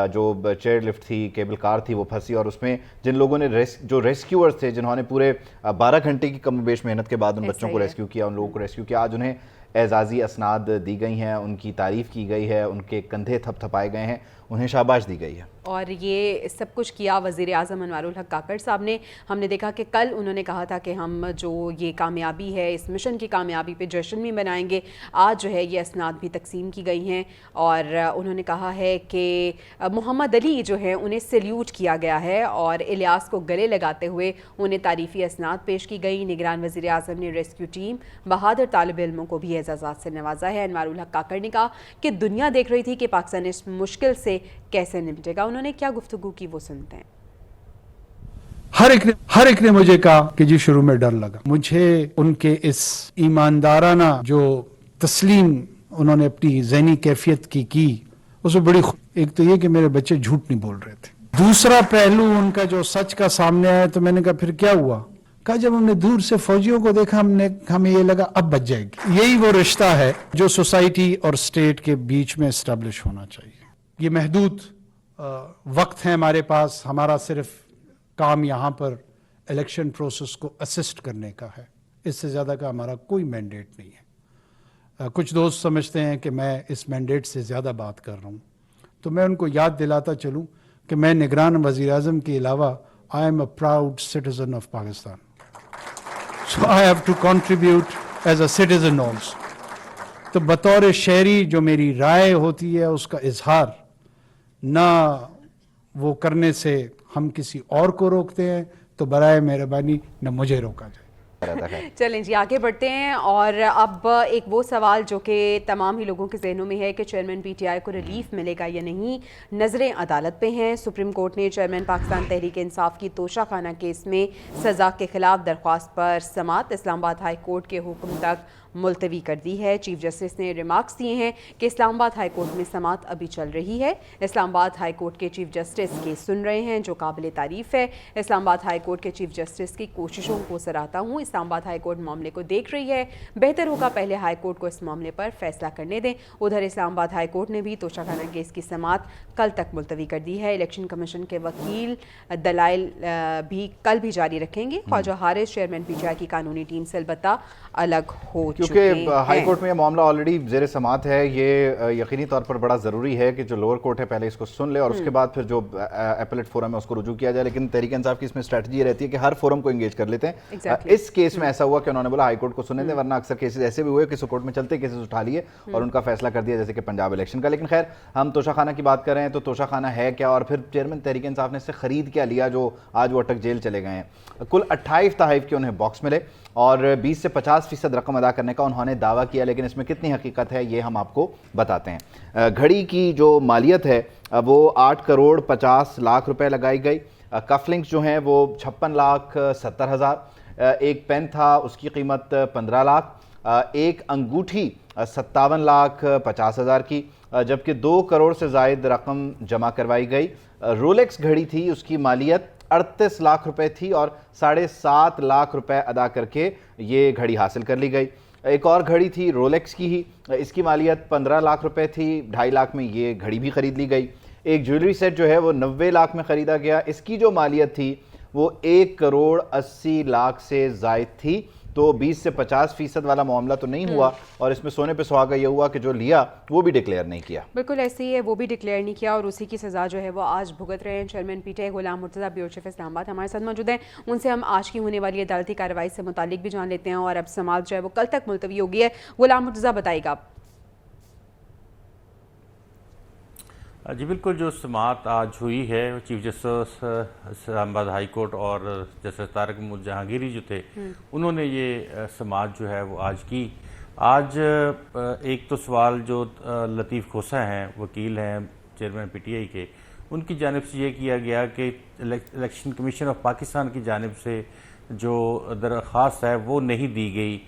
[SPEAKER 1] जो चेयर लिफ्ट थी, केबल कार थी, वो फंसी और उसमें जिन लोगों ने जो रेस्क्यूअर्स थे, जिन्होंने पूरे 12 घंटे की कम बेश मेहनत के बाद उन बच्चों को रेस्क्यू किया, उन लोगों को रेस्क्यू किया, आज उन्हें एजाज़ी असनाद दी गई हैं, उनकी तारीफ़ की गई है, उनके कंधे थपथपाए गए हैं, उन्हें शाबाश दी गई है।
[SPEAKER 2] और ये सब कुछ किया वज़ीर आज़म अनवारुल हक काकड़ साहब ने। हमने देखा कि कल उन्होंने कहा था कि हम जो ये कामयाबी है, इस मिशन की कामयाबी पे जश्न भी मनाएंगे। आज जो है ये असनाद भी तकसीम की गई हैं और उन्होंने कहा है कि मोहम्मद अली जो है उन्हें सैल्यूट किया गया है और इलियास को गले लगाते हुए उन्हें तारीफ़ी असनाद पेश की गई। निगरान वज़ीर आज़म ने रेस्क्यू टीम बहादुर तालिब इल्मों को भी एजाज़ात से नवाजा है। अनवारुल हक काकड़ ने कहा कि दुनिया देख रही थी कि पाकिस्तान इस मुश्किल से कैसे निपटेगा। उन्होंने क्या गुफ्तगू की वो सुनते हैं।
[SPEAKER 11] हर एक ने मुझे कहा कि जी शुरू में डर लगा। मुझे उनके इस ईमानदाराना जो तस्लीम उन्होंने अपनी ज़हनी कैफियत की उसमें बड़ी, एक तो ये कि मेरे बच्चे झूठ नहीं बोल रहे थे, दूसरा पहलू उनका जो सच का सामने आया तो मैंने कहा फिर क्या हुआ? कहा जब हमने दूर से फौजियों को देखा हमें ये लगा अब बच जाएगी। यही वो रिश्ता है जो सोसाइटी और स्टेट के बीच में एस्टेब्लिश होना चाहिए। ये महदूद वक्त है हमारे पास, हमारा सिर्फ काम यहाँ पर इलेक्शन प्रोसेस को असिस्ट करने का है, इससे ज़्यादा का हमारा कोई मैंडेट नहीं है। कुछ दोस्त समझते हैं कि मैं इस मैंडेट से ज़्यादा बात कर रहा हूँ, तो मैं उनको याद दिलाता चलूँ कि मैं निगरान वज़ीर आज़म के अलावा I am a proud citizen of Pakistan, so I have to contribute as a citizen also. तो बतौर शहरी जो मेरी राय होती है उसका इजहार ना वो करने से हम किसी और को रोकते हैं, तो बराए मेहरबानी न मुझे रोका जाए।
[SPEAKER 2] चलें जी आगे बढ़ते हैं और अब एक वो सवाल जो कि तमाम ही लोगों के जहनों में है कि चेयरमैन पीटीआई को रिलीफ मिलेगा या नहीं, नज़रें अदालत पे हैं। सुप्रीम कोर्ट ने चेयरमैन पाकिस्तान तहरीक इंसाफ की तोशा खाना केस में सज़ा के खिलाफ दरख्वास्त पर समात इस्लामाबाद हाई कोर्ट के हुक्म तक मुलतवी कर दी है। चीफ जस्टिस ने रिमार्क्स दिए हैं कि इस्लामाबाद हाई कोर्ट में समात अभी चल रही है। इस्लामाबाद हाई कोर्ट के चीफ जस्टिस केस सुन रहे हैं, जो काबिल तारीफ़ है। इस्लामाबाद हाई कोर्ट के चीफ जस्टिस की कोशिशों को सराहता हूँ। इस्लामाबाद हाई कोर्ट मामले को देख रही है, बेहतर होगा पहले हाई कोर्ट को इस मामले पर फैसला करने दें। उधर इस्लामाबाद हाई कोर्ट ने भी तोशाखाना केस की समात कल तक मुलतवी कर दी है। इलेक्शन कमीशन के वकील दलाइल भी कल भी जारी रखेंगे। ख्वाजा हारिस चेयरमैन पीटीआई की कानूनी टीम से अलबत्ता अलग हो,
[SPEAKER 1] क्योंकि हाई कोर्ट में ये मामला ऑलरेडी ज़ेर समात है। ये यकीनी तौर पर बड़ा ज़रूरी है कि जो लोअर कोर्ट है पहले इसको सुन ले और उसके बाद फिर जो एपेलेट फोरम है उसको रुजू किया जाए। लेकिन तहरीक इंसाफ की इसमें स्ट्रैटेजी रहती है कि हर फोरम को एंगेज कर लेते हैं। इस केस में ऐसा हुआ कि उन्होंने बोला हाई कोर्ट को सुनने दें, वरना अक्सर केसेस ऐसे भी हुए कि सुप्रीम कोर्ट में चलते केसेस उठा लिए और उनका फैसला कर दिया, जैसे कि पंजाब इलेक्शन का। लेकिन खैर हम तोशाखाना की बात कर रहे हैं, तो तोशाखाना है क्या और फिर चेयरमैन तहरीक इंसाफ ने इससे खरीद क्या लिया जो आज वो अटक जेल चले गए हैं। कुल 28 तहफ़ के उन्हें बॉक्स मिले और 20 से 50% रकम अदा करने का उन्होंने दावा किया, लेकिन इसमें कितनी हकीकत है ये हम आपको बताते हैं। घड़ी की जो मालियत है वो 8 करोड़ 50 लाख रुपए लगाई गई। कफलिंग्स जो हैं वो 56 लाख 70 हज़ार। एक पेन था उसकी कीमत 15 लाख। एक अंगूठी 57 लाख 50 हज़ार की, जबकि 2 करोड़ से ज़ायद रकम जमा करवाई गई। रोलेक्स घड़ी थी, उसकी मालियत 38 लाख रुपए थी और 7.5 लाख रुपए अदा करके ये घड़ी हासिल कर ली गई। एक और घड़ी थी रोलेक्स की ही, इसकी मालियत 15 लाख रुपए थी, 2.5 लाख में ये घड़ी भी ख़रीद ली गई। एक ज्वेलरी सेट जो है वो 90 लाख में ख़रीदा गया, इसकी जो मालियत थी वो 1 करोड़ 80 लाख से ज़ायद थी। तो 20 से 50% वाला मामला तो नहीं हुआ और इसमें सोने पे सुहागा ये हुआ कि जो लिया वो भी डिक्लेयर नहीं किया।
[SPEAKER 2] बिल्कुल ऐसे ही है, वो भी डिक्लेयर नहीं किया और उसी की सज़ा जो है वो आज भुगत रहे हैं चेयरमैन पीटीआई गुलाम मुर्तज़ा ब्यूरो चीफ इस्लामाबाद हमारे साथ मौजूद हैं। उनसे हम आज की होने वाली अदालती कार्रवाई से मुतालिक भी जान लेते हैं और अब समात जो है वो कल तक मुलतवी हो गई है। गुलाम मुर्तज़ा बताइएगा।
[SPEAKER 12] जी बिल्कुल, जो समात आज हुई है chief justice Islamabad high court और जस्टिस तारिक महमूद जहांगीरी जो थे उन्होंने ये समात जो है वो आज की। आज एक तो सवाल जो लतीफ़ खोसा हैं, वकील हैं चेयरमैन पीटीआई के, उनकी जानिब से ये किया गया कि इलेक्शन कमीशन ऑफ पाकिस्तान की जानिब से जो दरख्वास्त है वो नहीं दी गई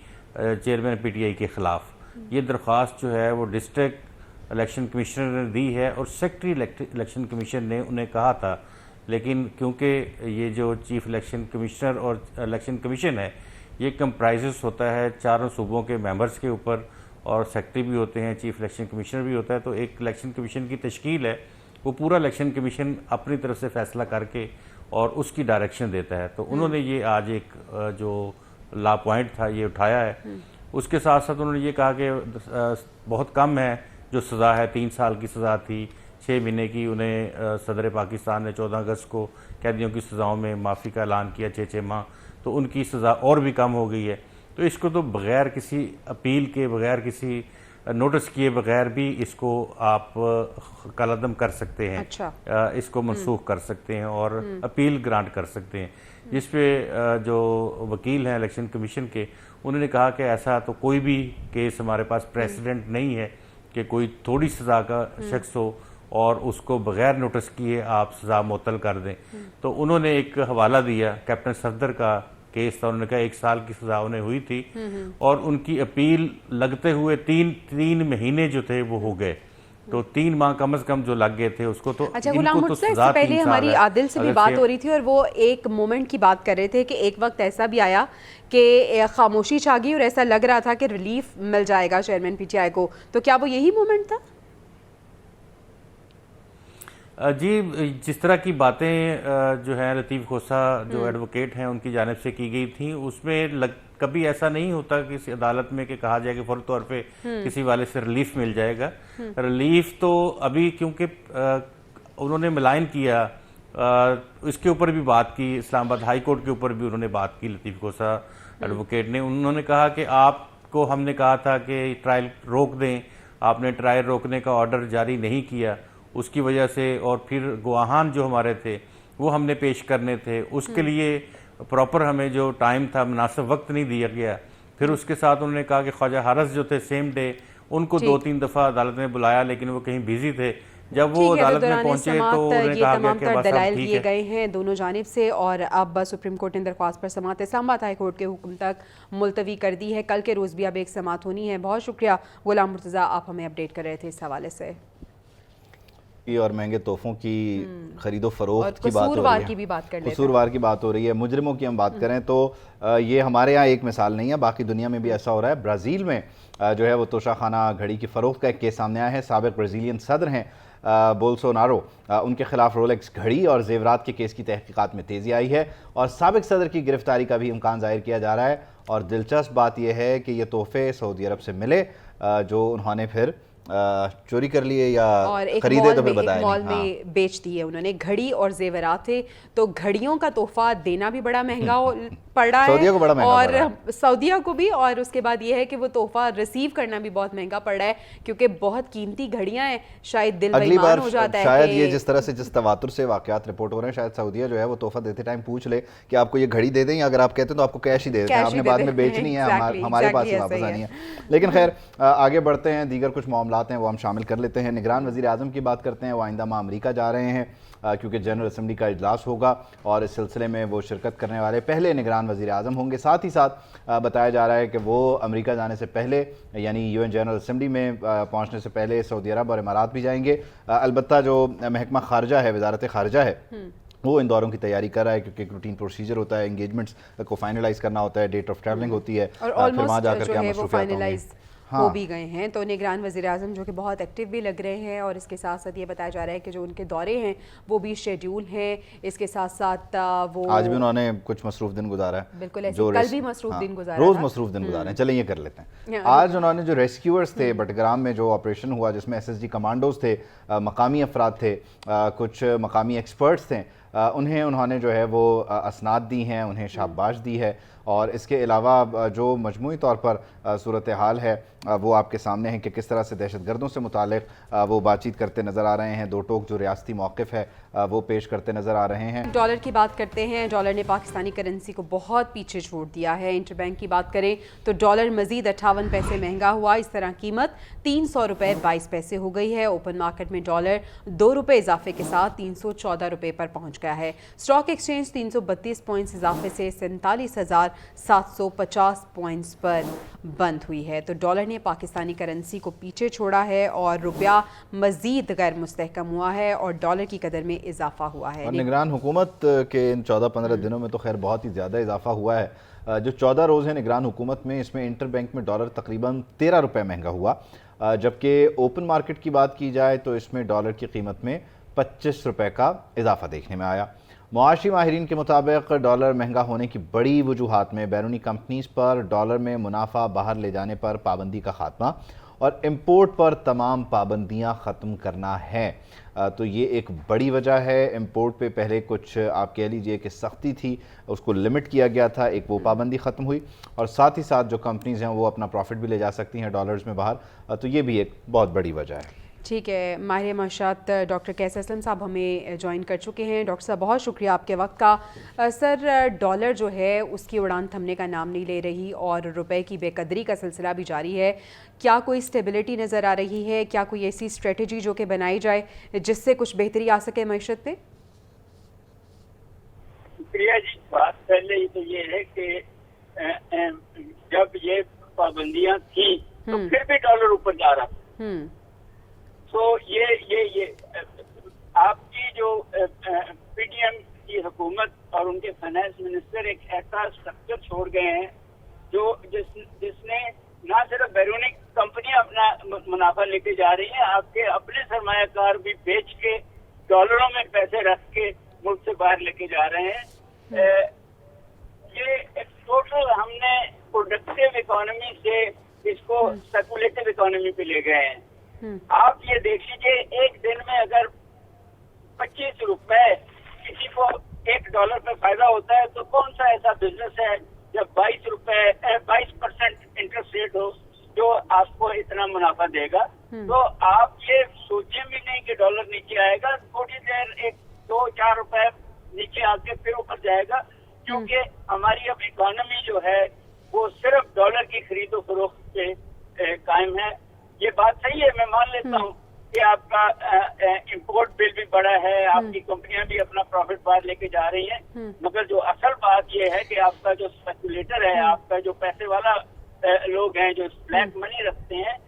[SPEAKER 12] चेयरमैन पीटीआई के ख़िलाफ़। ये दरख्वास्त जो है वो डिस्ट्रिक्ट इलेक्शन कमिश्नर ने दी है और सेक्रेटरी इलेक्शन कमीशन ने उन्हें कहा था, लेकिन क्योंकि ये जो चीफ इलेक्शन कमिश्नर और इलेक्शन कमीशन है ये कंप्राइजेस होता है 4 सूबों के मेंबर्स के ऊपर اور سیکرٹری بھی ہوتے ہیں, چیف الیکشن کمشنر بھی ہوتا ہے. تو ایک الیکشن کمیشن کی تشکیل ہے, وہ پورا الیکشن کمیشن اپنی طرف سے فیصلہ کر کے اور اس کی ڈائریکشن دیتا ہے. تو انہوں نے یہ آج ایک جو لا پوائنٹ تھا یہ اٹھایا ہے. اس کے ساتھ ساتھ انہوں نے یہ کہا کہ بہت کم ہے جو سزا ہے, 3 سال کی سزا تھی, 6 مہینے کی. انہیں صدر پاکستان نے 14 اگست کو قیدیوں کی سزاؤں میں معافی کا اعلان کیا, 6 ماہ, تو ان کی سزا اور بھی کم ہو گئی ہے. تو اس کو تو بغیر کسی اپیل کے, بغیر کسی نوٹس کیے بغیر بھی اس کو آپ کالعدم کر سکتے ہیں, اس کو منسوخ کر سکتے ہیں اور اپیل گرانٹ کر سکتے ہیں. جس پہ جو وکیل ہیں الیکشن کمیشن کے, انہوں نے کہا کہ ایسا تو کوئی بھی کیس ہمارے پاس پریسیڈنٹ نہیں ہے کہ کوئی تھوڑی سزا کا شخص ہو اور اس کو بغیر نوٹس کیے آپ سزا معطل کر دیں. تو انہوں نے ایک حوالہ دیا, کیپٹن صفدر کا کیس تھا, انہوں نے کہا 1 سال کی سزا انہیں ہوئی تھی اور ان کی اپیل لگتے ہوئے 3 مہینے جو تھے وہ ہو گئے. تو 3 ماہ کم از کم جو لگ گئے تھے اس کو تو
[SPEAKER 2] اچھا غلام مرتضیٰ, اس سے پہلے ہماری عادل سے بھی بات ہو رہی تھی اور وہ ایک مومنٹ کی بات کر رہے تھے کہ ایک وقت ایسا بھی آیا کہ خاموشی چھا گئی اور ایسا لگ رہا تھا کہ ریلیف مل جائے گا چیئرمین پی ٹی آئی کو. تو کیا وہ یہی مومنٹ تھا؟
[SPEAKER 12] جی, جس طرح کی باتیں جو ہیں لطیف کھوسہ جو ایڈوکیٹ ہیں ان کی جانب سے کی گئی تھیں, اس میں کبھی ایسا نہیں ہوتا کسی عدالت میں کہ کہا جائے کہ فوری طور پہ کسی والے سے ریلیف مل جائے گا. ریلیف تو ابھی کیونکہ انہوں نے ملائن کیا, اس کے اوپر بھی بات کی, اسلام آباد ہائی کورٹ کے اوپر بھی انہوں نے بات کی لطیف کھوسہ ایڈوکیٹ نے. انہوں نے کہا کہ آپ کو ہم نے کہا تھا کہ ٹرائل روک دیں, آپ نے ٹرائل روکنے کا آرڈر جاری نہیں کیا, اس کی وجہ سے, اور پھر گواہان جو ہمارے تھے وہ ہم نے پیش کرنے تھے, اس کے لیے پراپر ہمیں جو ٹائم تھا مناسب وقت نہیں دیا گیا. پھر اس کے ساتھ انہوں نے کہا کہ خواجہ حارث جو تھے سیم ڈے, ان کو 2-3 دفعہ عدالت نے بلایا لیکن وہ کہیں بیزی تھے. جب وہ عدالت میں پہنچے تو انہوں نے کہا کہ بس اب
[SPEAKER 2] دلائل
[SPEAKER 12] ٹھیک
[SPEAKER 2] دیے
[SPEAKER 12] ہے.
[SPEAKER 2] گئے ہیں دونوں جانب سے اور اب سپریم کورٹ نے درخواست پر سماعت اسلام آباد ہائی کورٹ کے حکم تک ملتوی کر دی ہے. کل کے روز بھی اب ایک سماعت ہونی ہے. بہت شکریہ غلام مرتضیٰ, آپ ہمیں اپڈیٹ کر رہے تھے اس حوالے سے.
[SPEAKER 1] اور مہنگے تحفوں کی خرید و فروخت کی بات ہو رہی ہے, قصوروار کی بات ہو رہی ہے. مجرموں کی ہم بات کریں تو یہ ہمارے ہاں ایک مثال نہیں ہے, باقی دنیا میں بھی ایسا ہو رہا ہے. برازیل میں جو ہے وہ توشہ خانہ گھڑی کی فروخت کا ایک کیس سامنے آیا ہے. سابق برازیلین صدر ہیں بولسونارو, ان کے خلاف رولکس گھڑی اور زیورات کے کیس کی تحقیقات میں تیزی آئی ہے اور سابق صدر کی گرفتاری کا بھی امکان ظاہر کیا جا رہا ہے. اور دلچسپ بات یہ ہے کہ یہ تحفے سعودی عرب سے ملے جو انہوں نے پھر چوری کر لیے یا خریدے تو پھر بتایا نہیں.
[SPEAKER 2] مال میں بیچ دیے انہوں نے. گھڑی اور زیورات تھے, تو گھڑیوں کا تحفہ دینا بھی بڑا مہنگا پڑ رہا ہے اور سعودیہ کو بھی, اور اس کے بعد یہ ہے کہ وہ تحفہ ریسیو کرنا بھی بہت مہنگا پڑ رہا ہے کیونکہ بہت قیمتی گھڑیاں ہیں. شاید دل بیمان ہو جاتا ہے.
[SPEAKER 1] شاید یہ جس طرح سے جس تواتر سے واقعات رپورٹ ہو رہے ہیں, شاید سعودیہ جو ہے وہ تحفہ دیتے ٹائم پوچھ لے کہ آپ کو یہ گھڑی دے دیں, یا اگر آپ کہتے ہیں تو آپ کو کیش ہی دے دیتے ہیں, آپ نے بعد میں بیچنی ہے, ہمارے پاس ہی واپس آنی ہے. لیکن خیر آگے بڑھتے ہیں, دیگر کچھ معاملات ہیں وہ ہم شامل کر لیتے ہیں. نگران وزیر اعظم کی بات کرتے ہیں. وہ آئندہ ماہ امریکہ جا رہے ہیں کیونکہ جنرل اسمبلی کا اجلاس ہوگا اور اس سلسلے میں وہ شرکت کرنے والے پہلے نگران وزیر اعظم ہوں گے. ساتھ ہی ساتھ بتایا جا رہا ہے کہ وہ امریکہ جانے سے پہلے یعنی یو این جنرل اسمبلی میں پہنچنے سے پہلے سعودی عرب اور امارات بھی جائیں گے. البتہ جو محکمہ خارجہ ہے, وزارت خارجہ ہے, وہ ان دوروں کی تیاری کر رہا ہے کیونکہ ایک روٹین پروسیجر ہوتا ہے, انگیجمنٹس کو فائنلائز کرنا ہوتا ہے, ڈیٹ آف ٹریولنگ ہوتی ہے, پھر وہاں جا کر کیا مصروفیات ہوں گی.
[SPEAKER 2] ہو بھی گئے ہیں. تو نگران وزیر اعظم جو کہ بہت ایکٹیو بھی لگ رہے ہیں اور اس کے ساتھ ساتھ یہ بتایا جا رہا ہے کہ جو ان کے دورے ہیں وہ بھی شیڈیول ہیں. اس کے ساتھ ساتھ وہ
[SPEAKER 1] آج بھی انہوں نے کچھ مصروف دن گزارا ہے.
[SPEAKER 2] بالکل ایسے کل بھی مصروف دن گزارا,
[SPEAKER 1] روز مصروف دن گزارے ہیں. چلیں یہ کر لیتے ہیں. آج انہوں نے جو ریسکیورز تھے بٹگرام میں جو آپریشن ہوا جس میں ایس ایس جی کمانڈوز تھے, مقامی افراد تھے, کچھ مقامی ایکسپرٹس تھے, انہوں نے جو ہے وہ اسناد دی ہیں, انہیں شاباش دی ہے. اور اس کے علاوہ جو مجموعی طور پر صورتحال ہے وہ آپ کے سامنے ہے کہ کس طرح سے دہشت گردوں سے متعلق وہ بات چیت کرتے نظر آ رہے ہیں. دو ٹوک جو ریاستی موقف ہے وہ پیش کرتے نظر آ رہے ہیں.
[SPEAKER 2] ڈالر کی بات کرتے ہیں. ڈالر نے پاکستانی کرنسی کو بہت پیچھے چھوڑ دیا ہے. انٹر بینک کی بات کریں تو ڈالر مزید 58 پیسے مہنگا ہوا. اس طرح قیمت 300 روپے 22 پیسے ہو گئی ہے. اوپن مارکیٹ میں ڈالر 2 روپے اضافے کے ساتھ 314 روپے پر پہنچ गया है। स्टॉक एक्सचेंज 332 पॉइंट्स इजाफे से 47,750 पॉइंट्स पर बंद हुई है। तो डॉलर ने पाकिस्तानी करेंसी को पीछे छोड़ा है और रुपया मजीद गैर मुस्तहकम हुआ है और डॉलर की कदर में इजाफा हुआ है।
[SPEAKER 1] और निगरान हुकूमत के इन 14-15 दिनों में तो खैर बहुत ही ज़्यादा इजाफा हुआ है। जो 14 रोज़ है निगरान हुकूमत में, इसमें इंटर बैंक में डॉलर तकरीबन 13 रुपये महंगा हुआ, जबकि ओपन मार्केट की बात की जाए तो इसमें डॉलर की कीमत में 25 रुपये का इजाफा देखने में आया। मुआशी माहिरीन के मुताबिक डॉलर महंगा होने की बड़ी वजूहात में बैरूनी कंपनीज़ पर डॉलर में मुनाफा बाहर ले जाने पर पाबंदी का खात्मा और इम्पोर्ट पर तमाम पाबंदियां ख़त्म करना है। तो ये एक बड़ी वजह है। इम्पोर्ट पे पहले कुछ आप कह लीजिए कि सख्ती थी, उसको लिमिट किया गया था, एक वो पाबंदी ख़त्म हुई और साथ ही साथ जो कंपनीज़ हैं वो अपना प्रॉफिट भी ले जा सकती हैं डॉलर्स में बाहर। तो ये भी एक बहुत बड़ी वजह है।
[SPEAKER 2] ठीक है, माहिर माशात डॉक्टर कैसर असलम साहब हमें ज्वाइन कर चुके हैं। डॉक्टर साहब बहुत शुक्रिया आपके वक्त का। सर, डॉलर जो है उसकी उड़ान थमने का नाम नहीं ले रही और रुपए की बेकदरी का सिलसिला भी जारी है। क्या कोई स्टेबिलिटी नज़र आ रही है? क्या कोई ऐसी स्ट्रेटजी जो कि बनाई जाए जिससे कुछ बेहतरी आ सके मईशत पे?
[SPEAKER 13] प्रिया जी, बात पहले ही तो ये है कि जब ये पाबंदियां थी तो फिर भी डॉलर ऊपर जा रहा था। तो ये आपकी जो पीडीएम की हुकूमत और उनके फाइनेंस मिनिस्टर एक ऐसा स्ट्रक्चर छोड़ गए हैं जो जिसने ना सिर्फ बैरूनी कंपनियां अपना मुनाफा लेके जा रही हैं, आपके अपने सरमायाकार भी बेच के डॉलरों में पैसे रख के मुल्क से बाहर लेके जा रहे हैं। ये एक टोटल हमने प्रोडक्टिव इकोनॉमी से इसको स्पेकुलेटिव इकोनॉमी पे ले गए हैं। आप ये देख लीजिए, एक दिन में अगर 25 रुपए किसी को $1 पे फायदा होता है तो कौन सा ऐसा बिजनेस है जब 22% इंटरेस्ट रेट हो जो आपको इतना मुनाफा देगा। तो आप ये सोचे भी नहीं कि डॉलर नीचे आएगा, थोड़ी देर 1-2-4 रुपए नीचे आके फिर ऊपर जाएगा, क्योंकि हमारी अब इकोनॉमी जो है वो सिर्फ डॉलर की खरीदो फरोख्त पे कायम है। ये बात सही है, मैं मान लेता हूँ कि आपका इंपोर्ट बिल भी बड़ा है, आपकी कंपनियां भी अपना प्रॉफिट बाहर लेके जा रही हैं, मगर जो असल बात ये है कि आपका जो स्पेकुलेटर है, आपका जो पैसे वाला लोग हैं जो ब्लैक मनी रखते हैं,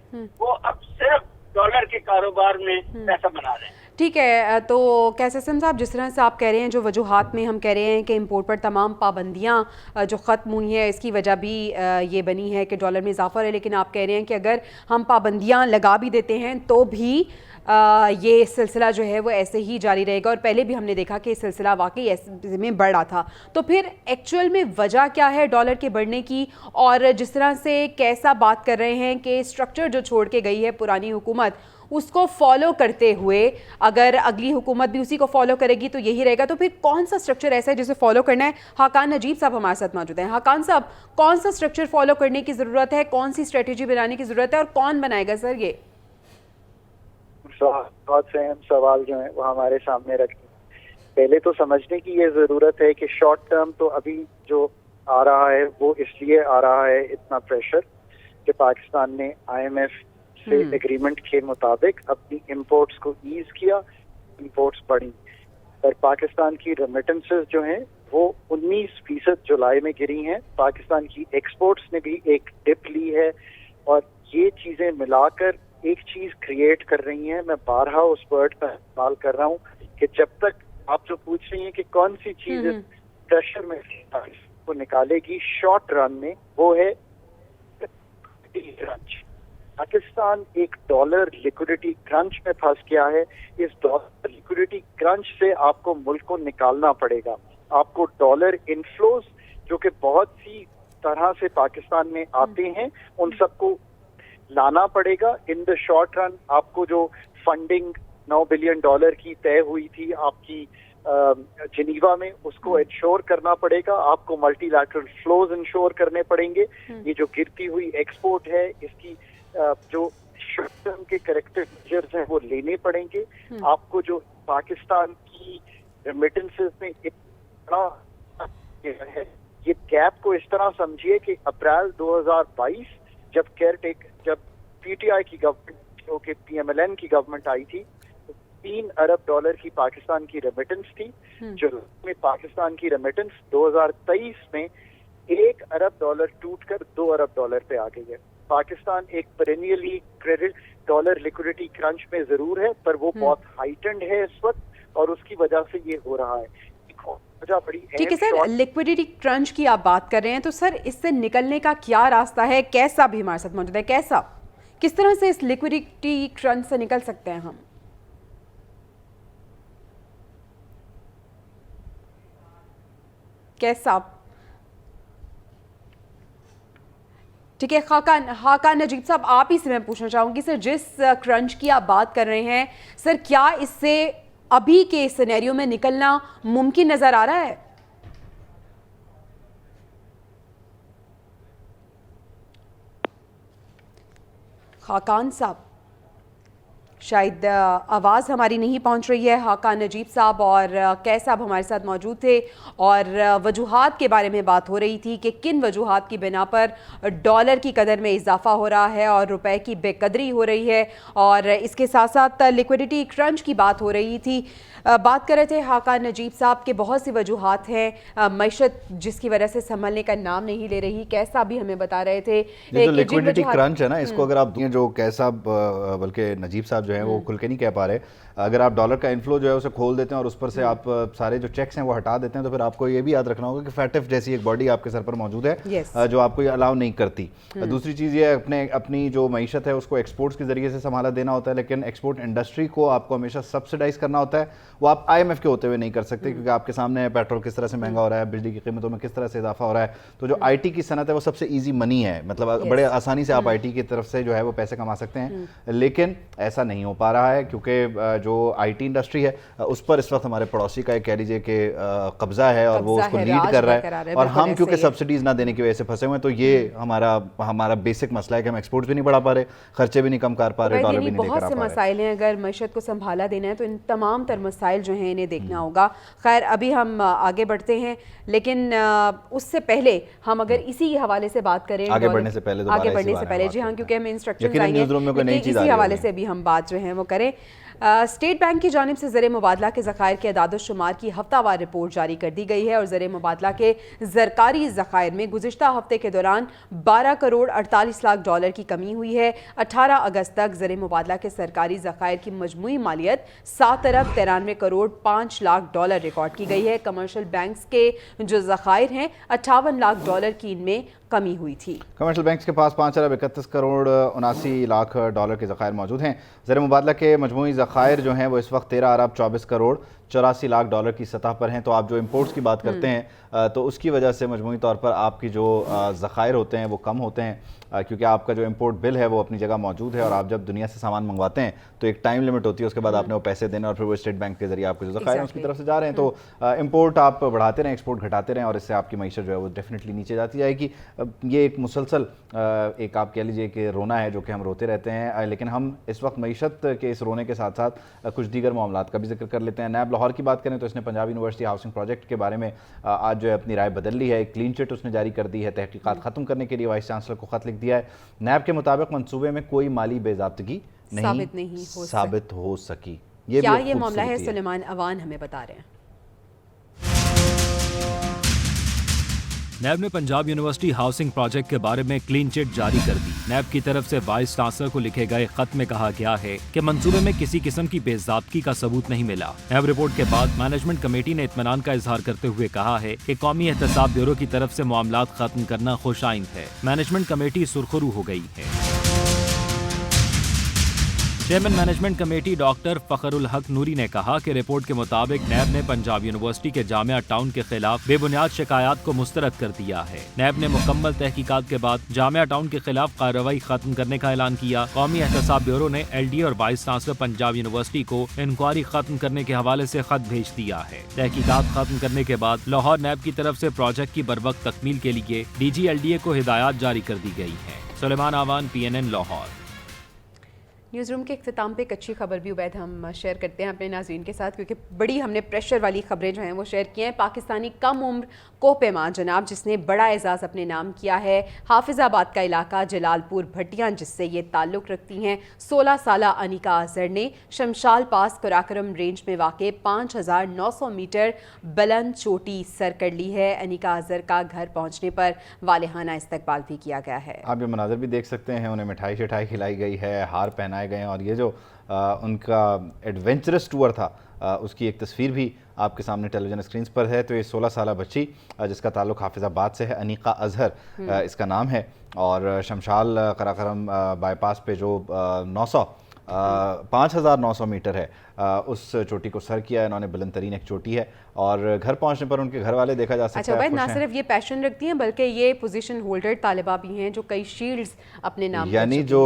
[SPEAKER 13] वो अब सिर्फ डॉलर के कारोबार में पैसा बना रहे हैं।
[SPEAKER 2] ठीक है, तो कैसर असलम साहब, जिस तरह से आप कह रहे हैं, जो वजूहात में हम कह रहे हैं कि इंपोर्ट पर तमाम पाबंदियां जो ख़त्म हुई हैं, इसकी वजह भी ये बनी है कि डॉलर में इजाफा है, लेकिन आप कह रहे हैं कि अगर हम पाबंदियां लगा भी देते हैं तो भी ये सिलसिला जो है वो ऐसे ही जारी रहेगा और पहले भी हमने देखा कि ये सिलसिला वाकई ऐसे में बढ़ रहा था। तो फिर एक्चुअल में वजह क्या है डॉलर के बढ़ने की? और जिस तरह से कैसा बात कर रहे हैं कि स्ट्रक्चर जो छोड़ के गई है पुरानी हुकूमत, उसको फॉलो करते हुए अगर अगली हुकूमत भी उसी को फॉलो करेगी तो यही रहेगा, तो फिर कौन सा स्ट्रक्चर ऐसा है जिसे फॉलो करना है? हाकान नजीब साहब हमारे साथ मौजूद हैं। हाकान साहब, कौन सा स्ट्रक्चर फॉलो करने की ज़रूरत है, कौन सी स्ट्रेटेजी बनाने की ज़रूरत है और कौन बनाएगा सर ये?
[SPEAKER 14] बहुत से अहम सवाल जो हैं वो हमारे सामने रखते हैं। पहले तो समझने की ये ज़रूरत है कि शॉर्ट टर्म तो अभी जो आ रहा है वो इसलिए आ रहा है इतना प्रेशर कि पाकिस्तान ने IMF से एग्रीमेंट के मुताबिक अपनी इंपोर्ट्स को ईज किया, इंपोर्ट्स बढ़ी, पर पाकिस्तान की रेमिटेंसेस जो हैं वो 19% जुलाई में गिरी हैं। पाकिस्तान की एक्सपोर्ट्स ने भी एक डिप ली है और ये चीज़ें मिलाकर एक चीज क्रिएट कर रही हैं। मैं बारहा उस वर्ड का इस्तेमाल कर रहा हूँ कि जब तक आप जो पूछ रही हैं कि कौन सी चीज प्रेशर में को निकालेगी शॉर्ट रन में, वो है क्रंच। पाकिस्तान एक डॉलर लिक्विडिटी क्रंच में फंस गया है। इस डॉलर लिक्विडिटी क्रंच से आपको मुल्क को निकालना पड़ेगा। आपको डॉलर इनफ्लोज जो कि बहुत सी तरह से पाकिस्तान में आते हैं उन सबको लाना पड़ेगा। इन द शॉर्ट रन आपको जो फंडिंग $9 बिलियन की तय हुई थी आपकी जिनीवा में, उसको इंश्योर करना पड़ेगा। आपको मल्टीलैटरल फ्लोज इंश्योर करने पड़ेंगे। ये जो गिरती हुई एक्सपोर्ट है इसकी जो शॉर्ट टर्म के करेक्टिव मेजर्स हैं वो लेने पड़ेंगे। आपको जो पाकिस्तान की रेमिटेंसेस में इतना है, ये गैप को इस तरह समझिए कि अप्रैल 2022 जब PTI की गवर्नमेंट जो कि PMLN की गवर्नमेंट आई थी, $3 अरब की पाकिस्तान की रेमिटेंस थी। जुलाई में पाकिस्तान की रेमिटेंस 2023 में $1 अरब टूटकर $2 अरब पे आ गई है। पाकिस्तान एक पेरेनियली क्रेडिट डॉलर लिक्विडिटी क्रंच में जरूर है, पर वो बहुत हाइटेंड है इस वक्त, और उसकी वजह से ये हो रहा है।
[SPEAKER 2] ठीक है सर, लिक्विडिटी क्रंच की आप बात कर रहे हैं, तो सर इससे निकलने का क्या रास्ता है? कैसा भी हमारे साथ मौजूद है, किस तरह से इस लिक्विडिटी क्रंच से निकल सकते हैं हम? कैसा? ठीक है, खाकान नजीब साहब, आप ही से मैं पूछना चाहूंगी सर, जिस क्रंच की आप बात कर रहे हैं सर, क्या इससे अभी के सिनेरियो में निकलना मुमकिन नजर आ रहा है? खाकान साहब, शायद आवाज़ हमारी नहीं पहुंच रही है। खाकान नजीब साहब और कैस साहब हमारे साथ मौजूद थे और वजूहात के बारे में बात हो रही थी कि किन वजूहात की बिना पर डॉलर की कदर में इजाफा हो रहा है और रुपए की बेकदरी हो रही है, और इसके साथ साथ लिक्विडिटी क्रंच की बात हो रही थी। बात कर रहे थे खाकान नजीब साहब के बहुत सी वजूहात हैं, मईशत जिसकी वजह से संभलने का नाम नहीं ले रही। कैसा भी हमें बता रहे थे
[SPEAKER 1] जो लिक्विडिटी क्रंच है ना, इसको अगर आप जो कैसा बल्कि नजीब साहब जो है वो खुल के नहीं कह पा रहे, अगर आप डॉलर का इनफ्लो जो है उसे खोल देते हैं और उस पर से आप सारे जो चेक्स हैं वो हटा देते हैं, तो फिर आपको ये भी याद रखना होगा कि फैटिफ जैसी एक बॉडी आपके सर पर मौजूद है जो आपको ये अलाउ नहीं करती। दूसरी चीज़ ये अपनी जो मईशत है उसको एक्सपोर्ट्स के जरिए से संभाला देना होता है, लेकिन एक्सपोर्ट इंडस्ट्री को आपको हमेशा सब्सिडाइज करना होता है। वो आप IMF के होते हुए नहीं कर सकते, क्योंकि आपके सामने पेट्रोल किस तरह से महंगा हो रहा है, बिजली की कीमतों में किस तरह से इजाफा हो रहा है। तो जो IT की सनत है वो सबसे ईजी मनी है, मतलब बड़े आसानी से आप IT की तरफ से जो है वो पैसे कमा सकते हैं, लेकिन ऐसा नहीं हो पा रहा है क्योंकि जो IT इंडस्ट्री है उस पर इस वक्त हमारे पड़ोसी का कह लीजिए कि कब्जा है और वो उसको लीड कर रहा है, और हम क्योंकि सब्सिडीज ना देने की वजह से फंसे हुए हैं, तो ये हमारा बेसिक मसला है कि हम एक्सपोर्ट्स भी नहीं बढ़ा पा रहे, खर्चे भी नहीं कम कर पा रहे, डॉलर भी नहीं लेकर आ पा रहे।
[SPEAKER 2] बहुत से मसाइल हैं, अगर मईशत को संभाला देना है तो इन तमाम तर मसाइल जो हैं इन्हें देखना होगा। खैर, अभी हम आगे बढ़ते हैं, लेकिन उससे पहले हम अगर इसी हवाले से बात करें,
[SPEAKER 1] आगे बढ़ने से पहले
[SPEAKER 2] जी हाँ, क्योंकि हमें इंस्ट्रक्शंस आएंगे, इसी हवाले से भी हम बात जो है वो करें। स्टेट बैंक की जानिब से ज़र मुबादला के ज़खायर के अदाद-ओ-शुमार की हफ्तावार रिपोर्ट जारी कर दी गई है, और ज़र मुबादला के ज़रकारी ज़खायर में गुज़िश्ता हफ्ते के दौरान 12 करोड़ 48 लाख डॉलर की कमी हुई है। 18 अगस्त तक ज़र मुबादला के सरकारी ज़खायर की मजमूई मालियत 7 अरब 93 करोड़ 5 लाख डॉलर रिकॉर्ड की गई है। कमर्शियल बैंक्स के जो ज़खायर हैं 58 लाख डॉलर की इनमें कमी हुई थी।
[SPEAKER 1] कमर्शियल बैंक्स के पास 5 अरब 31 करोड़ 79 लाख डॉलर के ज़खायर मौजूद हैं। ज़र मुबादला के मजमूई ज़खायर जो हैं वो इस वक्त 13 अरब 24 करोड़ 84 लाख डॉलर की सतह पर हैं। तो आप जो इंपोर्ट्स की बात करते हैं तो उसकी वजह से मजमूई तौर पर आपकी जो ज़खायर होते हैं वो कम होते हैं, क्योंकि आपका जो इंपोर्ट बिल है वो अपनी जगह मौजूद है, और आप जब दुनिया से सामान मंगवाते हैं तो एक टाइम लिमिट होती है, उसके बाद आपने वो पैसे देने और फिर वो स्टेट बैंक के जरिए आपके जो ज़खायर हैं उसकी तरफ से जा रहे हैं। तो इंपोर्ट आप बढ़ाते रहें, एक्सपोर्ट घटाते रहें, और इससे आपकी मईशत जो है वो डेफिनेटली नीचे जाती जाएगी। ये एक मुसलसल एक आप कह लीजिए कि रोना है जो कि हम रोते रहते हैं, लेकिन हम इस वक्त मईशत के इस रोने के साथ साथ कुछ दीगर मामलात का भी जिक्र कर लेते हैं। नैब लाहौर की बात करें तो इसने पंजाब यूनिवर्सिटी हाउसिंग प्रोजेक्ट के बारे में आज जो है अपनी राय बदल ली है। एक क्लीन चिट उसने जारी कर दी है, तहकीकात ख़त्म करने के लिए वाइस चांसलर को ख़त लिख दिया है। नैब के मुताबिक मंसूबे में कोई माली बेज़ाब्तगी साबित हो सकी।
[SPEAKER 2] क्या ये मामला है? सुलेमान अवान हमें बता रहे हैं।
[SPEAKER 8] नैब ने पंजाब यूनिवर्सिटी हाउसिंग प्रोजेक्ट के बारे में क्लीन चिट जारी कर दी। नैब की तरफ से वाइस चांसलर को लिखे गए खत में कहा गया है कि मंसूबे में किसी किस्म की बेज़ाब्तगी का सबूत नहीं मिला। नैब रिपोर्ट के बाद मैनेजमेंट कमेटी ने इत्मीनान का इजहार करते हुए कहा है कि कौमी एहतसाब ब्यूरो की तरफ से मामलात खत्म करना खुशाइंद है। मैनेजमेंट कमेटी सुरखरू हो गई है। Chairman management committee doctor Fakhrul हक नूरी ने कहा कि रिपोर्ट के मुताबिक नैब ने पंजाब यूनिवर्सिटी के जामिया टाउन के खिलाफ बेबुनियाद शिकायत को मुस्तरद कर दिया है। नैब ने मुकम्मल तहकीकात के बाद जामिया टाउन के खिलाफ कार्रवाई खत्म करने का ऐलान किया। कौमी एहतसाब ब्यूरो ने LD और वाइस चांसलर पंजाब यूनिवर्सिटी को इंक्वायरी खत्म करने के हवाले से खत भेज दिया है। तहकीकात खत्म करने के बाद लाहौर नैब की तरफ से प्रोजेक्ट की बरवक्त तकमील के लिए DG LDA को हिदायत जारी कर दी गई है। सुलेमान आवान, PNN लाहौर।
[SPEAKER 2] न्यूज़ रूम के इख्तिताम पे एक अच्छी खबर भी उबैद हम शेयर करते हैं अपने नाज़रीन के साथ, क्योंकि बड़ी हमने प्रेशर वाली खबरें जो हैं वो शेयर की हैं। पाकिस्तानी कम उम्र कोपेमा जनाब जिसने बड़ा एजाज़ अपने नाम किया है, हाफिज़ाबाद का इलाका जलालपुर भट्टियाँ जिससे ये ताल्लुक़ रखती हैं, 16 साला अनिका अजहर ने शमशाल पास कराकरम रेंज में वाक़े 5900 मीटर बुलंद चोटी सर कर ली है। अनिका अजहर का घर पहुँचने पर वालिहाना इस्तकबाल भी किया गया है।
[SPEAKER 1] आप ये मनाज़र भी देख सकते हैं, उन्हें मिठाई शिठाई खिलाई गई है, हार पहनाए गए हैं, और ये जो उनका एडवेंचरस टूर था उसकी एक तस्वीर भी आपके सामने टेलीविज़न स्क्रीन्स पर है। तो ये 16 साला बच्ची जिसका ताल्लुक़ हाफिज़ाबाद से है, अनिका अजहर इसका नाम है, और शमशाल कराकरम बाईपास पे जो 5900 मीटर है उस चोटी को सर किया है इन्होंने। बुलंद तरीन एक चोटी है, और घर पहुंचने पर उनके घर वाले देखा जा सकता है।
[SPEAKER 2] अच्छा, ना सिर्फ ये पैशन रखती हैं बल्कि ये पोजीशन होल्डर तालिबा भी हैं जो कई शील्ड्स अपने नाम,
[SPEAKER 1] यानी जो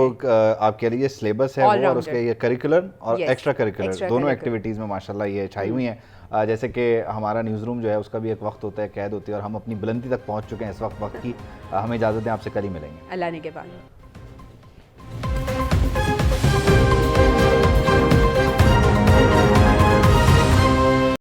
[SPEAKER 1] आप कह लीजिए सिलेबस है वो, और उसके ये करिकुलर और एक्स्ट्रा करिकुलर दोनों एक्टिविटीज़ में माशाल्लाह ये छाई हुई हैं। जैसे कि हमारा न्यूज़ रूम जो है उसका भी एक वक्त होता है, कैद होती है, और हम अपनी बुलंदी तक पहुँच चुके हैं इस वक्त की। हमें इजाज़त दें, आपसे कल ही मिलेंगे।
[SPEAKER 2] अल्लाह ने के बाद।